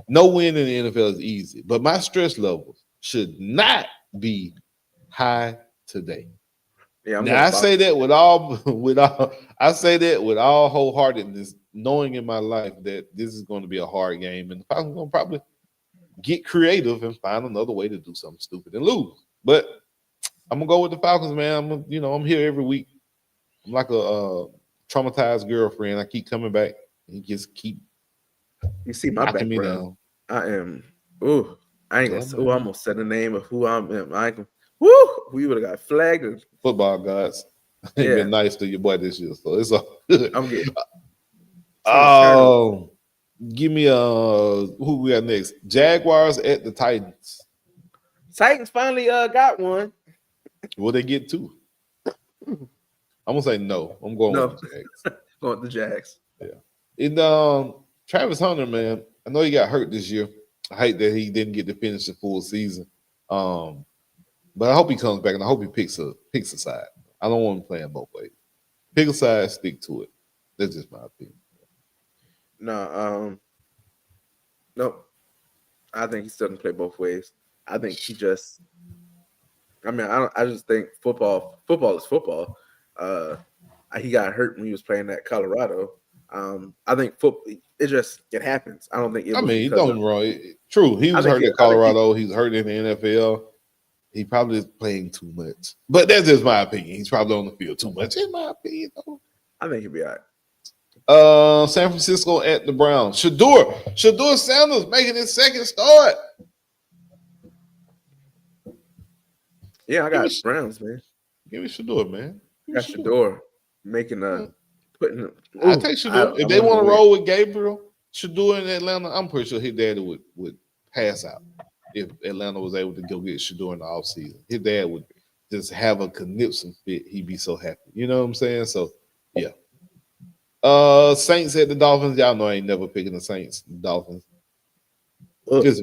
no win in the NFL is easy, but my stress levels should not be high today. Yeah, now I say that with all wholeheartedness, knowing in my life that this is going to be a hard game, and the Falcons going to probably get creative and find another way to do something stupid and lose. But I'm gonna go with the Falcons, man. I'm here every week. I'm like a traumatized girlfriend. I keep coming back and just keep. You see my background. I am. Ooh, I ain't gonna. Ooh, I almost said the name of who I'm. Woo! We would have got flagged. Football gods ain't been nice to your boy this year, so it's all good. I'm getting. Oh. Give me who we got next? Jaguars at the Titans. Titans finally got one. Will they get 2? I'm gonna say no. I'm going with the Jags. Going with the Jags. Yeah. And Travis Hunter, man, I know he got hurt this year. I hate that he didn't get to finish the full season. But I hope he comes back and I hope he picks a side. I don't want him playing both ways. Pick a side, stick to it. That's just my opinion. No, nope. I think he still can play both ways. I think he just. I just think football is football. He got hurt when he was playing at Colorado. I think it happens. I don't think. He's done wrong. True, he was hurt at Colorado. He's hurt in the NFL. He probably is playing too much, but that's just my opinion. He's probably on the field too much, in my opinion. Though. I think he'll be all right. San Francisco at the Browns. Shador Sanders making his second start. Yeah, I got Browns, man. Give me Shador, man. I got Shador making putting. I take Shador. If they want to roll with Gabriel, Shador in Atlanta, I'm pretty sure his daddy would pass out if Atlanta was able to go get Shador in the offseason. His dad would just have a conniption fit. He'd be so happy. You know what I'm saying? So, yeah. Saints at the Dolphins. Y'all know I ain't never picking the Saints, the Dolphins. This is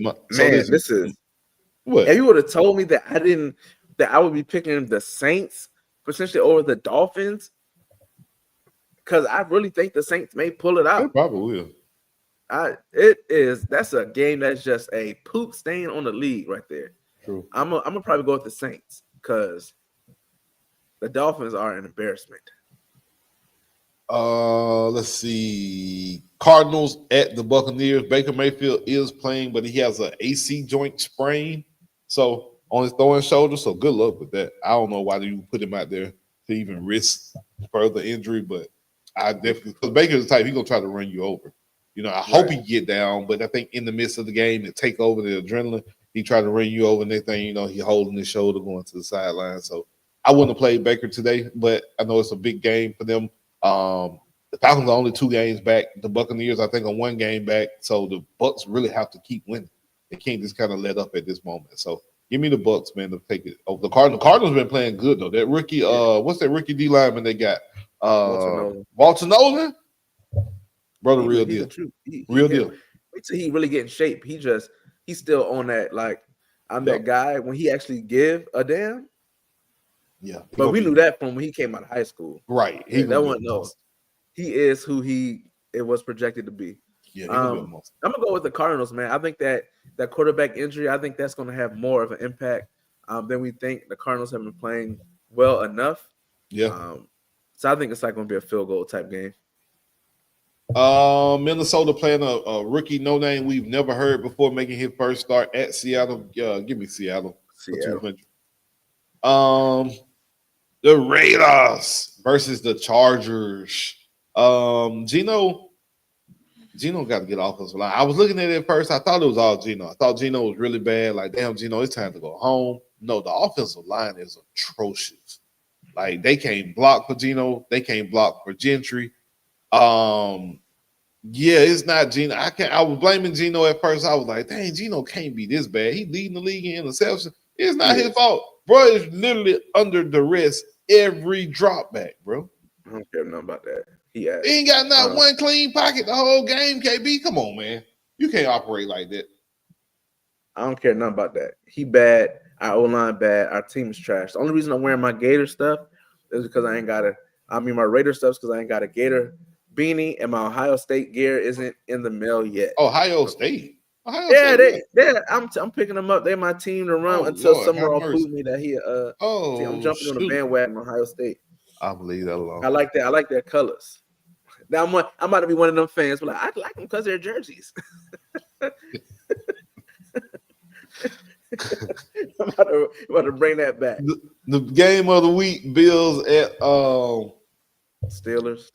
what. If you would have told me that I would be picking the Saints potentially over the Dolphins, because I really think the Saints may pull it out. They probably will. That's a game that's just a poop stain on the league right there. True. I'm gonna probably go with the Saints because the Dolphins are an embarrassment. Let's see. Cardinals at the Buccaneers. Baker Mayfield is playing, but he has an AC joint sprain, so on his throwing shoulder. So good luck with that. I don't know why you put him out there to even risk further injury, but I definitely, because Baker's the type, he's gonna try to run you over. I hope he get down, but I think in the midst of the game, to take over the adrenaline, he tried to run you over. And next thing you know, he holding his shoulder going to the sideline. So I wouldn't have played Baker today, but I know it's a big game for them. The Falcons are only 2 games back. The Buccaneers, I think, are 1 game back. So the Bucs really have to keep winning. They can't just kind of let up at this moment. So give me the Bucs, man, to take it over the Cardinals. The Cardinals been playing good though. That rookie, what's that rookie D lineman they got? Walter Nolan. Brother, real deal. Real deal. Wait till he really get in shape. He just he's still on that. Like, I'm that guy when he actually give a damn. Yeah, but we knew that from when he came out of high school. Right. That one, no. He is who it was projected to be. Yeah, I'm gonna go with the Cardinals, man. I think that quarterback injury, I think that's going to have more of an impact than we think. The Cardinals have been playing well enough. Yeah. So I think it's like going to be a field goal type game. Minnesota playing a rookie no name we've never heard before, making his first start at Seattle. Give me Seattle. The Raiders versus the Chargers. Gino got to get offensive line. I was looking at it at first. I thought it was all Gino. I thought Gino was really bad. Like, damn, Gino, it's time to go home. No, the offensive line is atrocious. Like, they can't block for Gino. They can't block for Gentry. Yeah, it's not Gino. I was blaming Gino at first. I was like, dang, Gino can't be this bad. He leading the league in interception. It's not his fault. Bro is literally under duress every drop back, bro. I don't care nothing about that. He ain't got not one clean pocket the whole game, KB. Come on, man. You can't operate like that. I don't care nothing about that. He bad. Our O-line bad. Our team is trash. The only reason I'm wearing my Gator stuff is because my Raider stuff is because I ain't got a Gator beanie, and my Ohio State gear isn't in the mail yet. Ohio State? I'm picking them up. They're my team to run until someone will prove me that I'm jumping on the bandwagon Ohio State. I'll leave that alone. I like that. I like their colors. Now I'm about to be one of them fans, but I like them because they're jerseys. I'm about to bring that back. The game of the week, Bills at Steelers.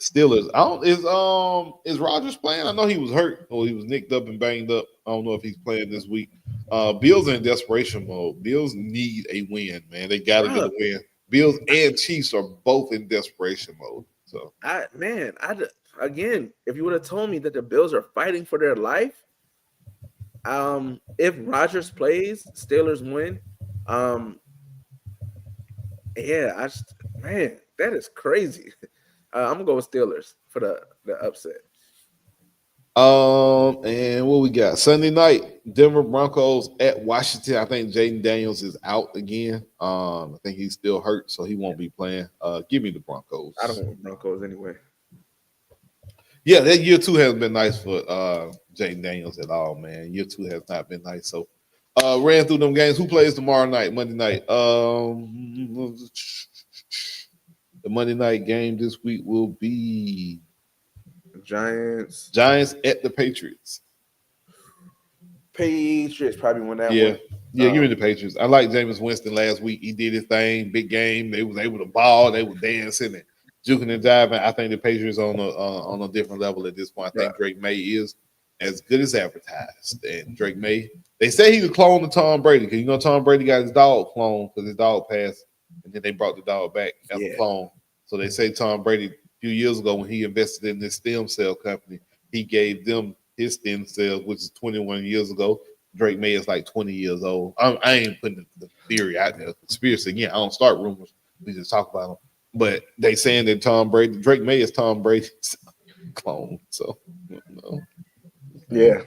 Is Rodgers playing? I know he was hurt or he was nicked up and banged up. I don't know if he's playing this week. Bills are in desperation mode. Bills need a win, man. They got to get a win. Bills and Chiefs are both in desperation mode. So, again, if you would have told me that the Bills are fighting for their life, if Rodgers plays, Steelers win. That is crazy. I'm gonna go with Steelers for the upset. And what we got Sunday night, Denver Broncos at Washington. I think Jaden Daniels is out again. I think he's still hurt, so he won't be playing. Give me the Broncos. I don't want Broncos anyway. Yeah, that year 2 hasn't been nice for Jaden Daniels at all, man. Year 2 has not been nice. So ran through them games. Who plays tomorrow night, Monday night? The Monday night game this week will be Giants at the Patriots. Patriots probably won that one. Yeah, give me the Patriots. I like Jameis Winston last week. He did his thing, big game. They was able to ball. They were dancing and juking and jiving. I think the Patriots on a different level at this point. I think Drake May is as good as advertised. And Drake May, they say he was clone to Tom Brady because Tom Brady got his dog cloned because his dog passed, and then they brought the dog back as a clone. So they say Tom Brady a few years ago when he invested in this stem cell company, he gave them his stem cells, which is 21 years ago. Drake May is like 20 years old. I ain't putting the theory out there, conspiracy. Again, I don't start rumors. We just talk about them. But they saying that Drake May is Tom Brady's clone. So, yeah.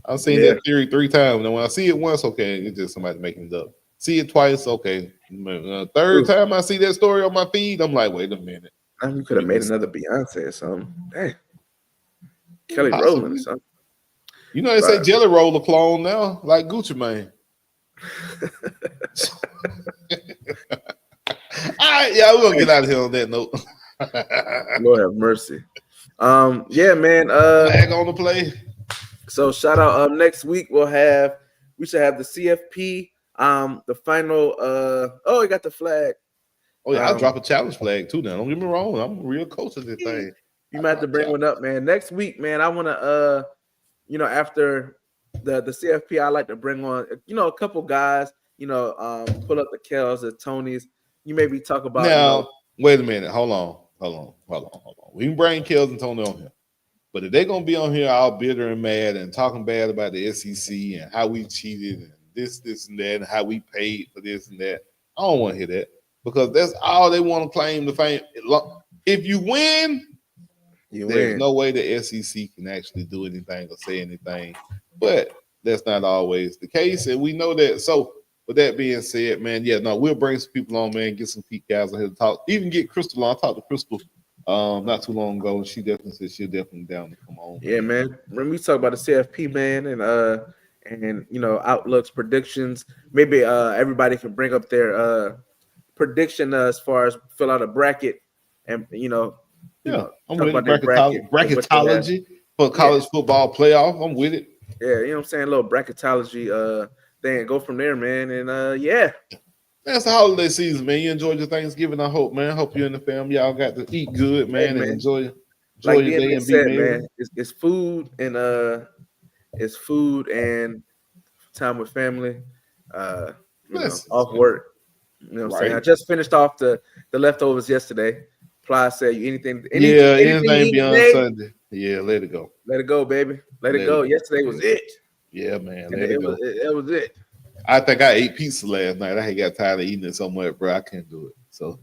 I've seen that theory 3 times. And when I see it once, okay, it's just somebody making it up. See it twice, okay. Third time I see that story on my feed, I'm like, wait a minute. You could have made another Beyonce or something. Dang. Kelly Rowland or something. They say Jelly Roll a clone now, like Gucci Mane. All right, we're gonna get out of here on that note. Lord have mercy. Man. Flag on the play. So shout out. Next week we should have the CFP. The final. We got the flag. Oh yeah, I'll drop a challenge flag too. Now, don't get me wrong. I'm a real coach of this thing. You might have to bring one up, man. Next week, man. I want to, after the CFP, I like to bring on, a couple guys. Pull up the Kells, the Tonys. You maybe talk about. Now, wait a minute. Hold on. We can bring Kells and Tony on here, but if they're gonna be on here all bitter and mad and talking bad about the SEC and how we cheated and this and that and how we paid for this and that, I don't want to hear that because that's all they want to claim the fame. If you win, there's no way the SEC can actually do anything or say anything. But that's not always the case, and we know that. So, with that being said, man, we'll bring some people on, man, get some peak guys on here to talk. Even get Crystal on. I talked to Crystal not too long ago, and she definitely said she'll definitely down to come on. Yeah, man. When we talk about the CFP, man, and outlooks, predictions, maybe everybody can bring up their prediction as far as fill out a bracket, and I'm with it. Bracketology for college football playoff. I'm with it. Yeah, you know what I'm saying? A little bracketology thing. Go from there, man. And That's the holiday season, man. You enjoyed your Thanksgiving, I hope, man. Hope you and the family y'all got to eat good, man, and enjoy your day and be merry. Man, it's food and time with family. Off work. You know what I'm saying? I just finished off the leftovers yesterday. Ply said anything beyond Sunday. Yeah, let it go. Let it go, baby. Let it go. Yesterday was it. Yeah, man. It was it. I think I ate pizza last night. I got tired of eating it so much, bro. I can't do it. So,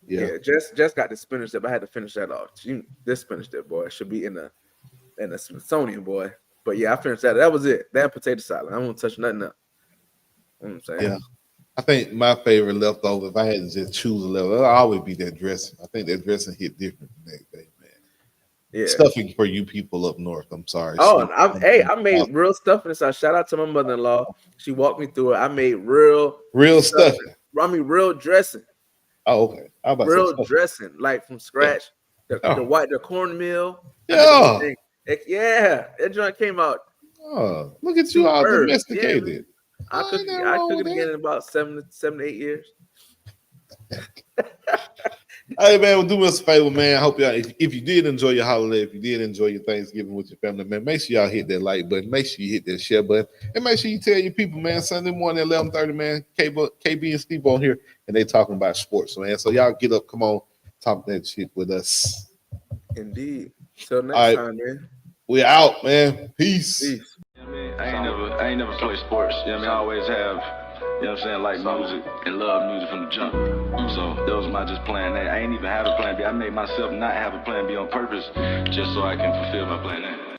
yeah. Just got the spinach dip. I had to finish that off. This spinach dip, boy, should be in the Smithsonian, boy. But yeah, I finished that. That was it. That potato salad. I won't touch nothing else. You know what I'm saying? Yeah. I think my favorite leftover, if I had to just choose a leftover, it'll always be that dressing. I think that dressing hit different the next day, man. Yeah. Stuffing for you people up north. I'm sorry. Oh, I made real stuffing. So shout out to my mother-in-law. She walked me through it. I made real stuffing. I mean, real dressing. Oh, okay. Real dressing, like from scratch. Yeah. The cornmeal. Yeah. That joint came out. Oh, look at you all domesticated. Yeah, I cook it again in about 7 to 8 years. Hey, man, well, do me a favor, man. I hope y'all, if you did enjoy your holiday, if you did enjoy your Thanksgiving with your family, man, make sure y'all hit that like button. Make sure you hit that share button. And make sure you tell your people, man, Sunday morning at 11:30, man, KB and Steve on here, and they talking about sports, man. So y'all get up, come on, talk that shit with us. Indeed. Till next time, man. We out, man. Peace. I ain't never played sports. You know what I mean? I always have, you know what I'm saying, like music and love music from the jump. So that was my just plan A. I ain't even have a plan B. I made myself not have a plan B on purpose just so I can fulfill my plan A.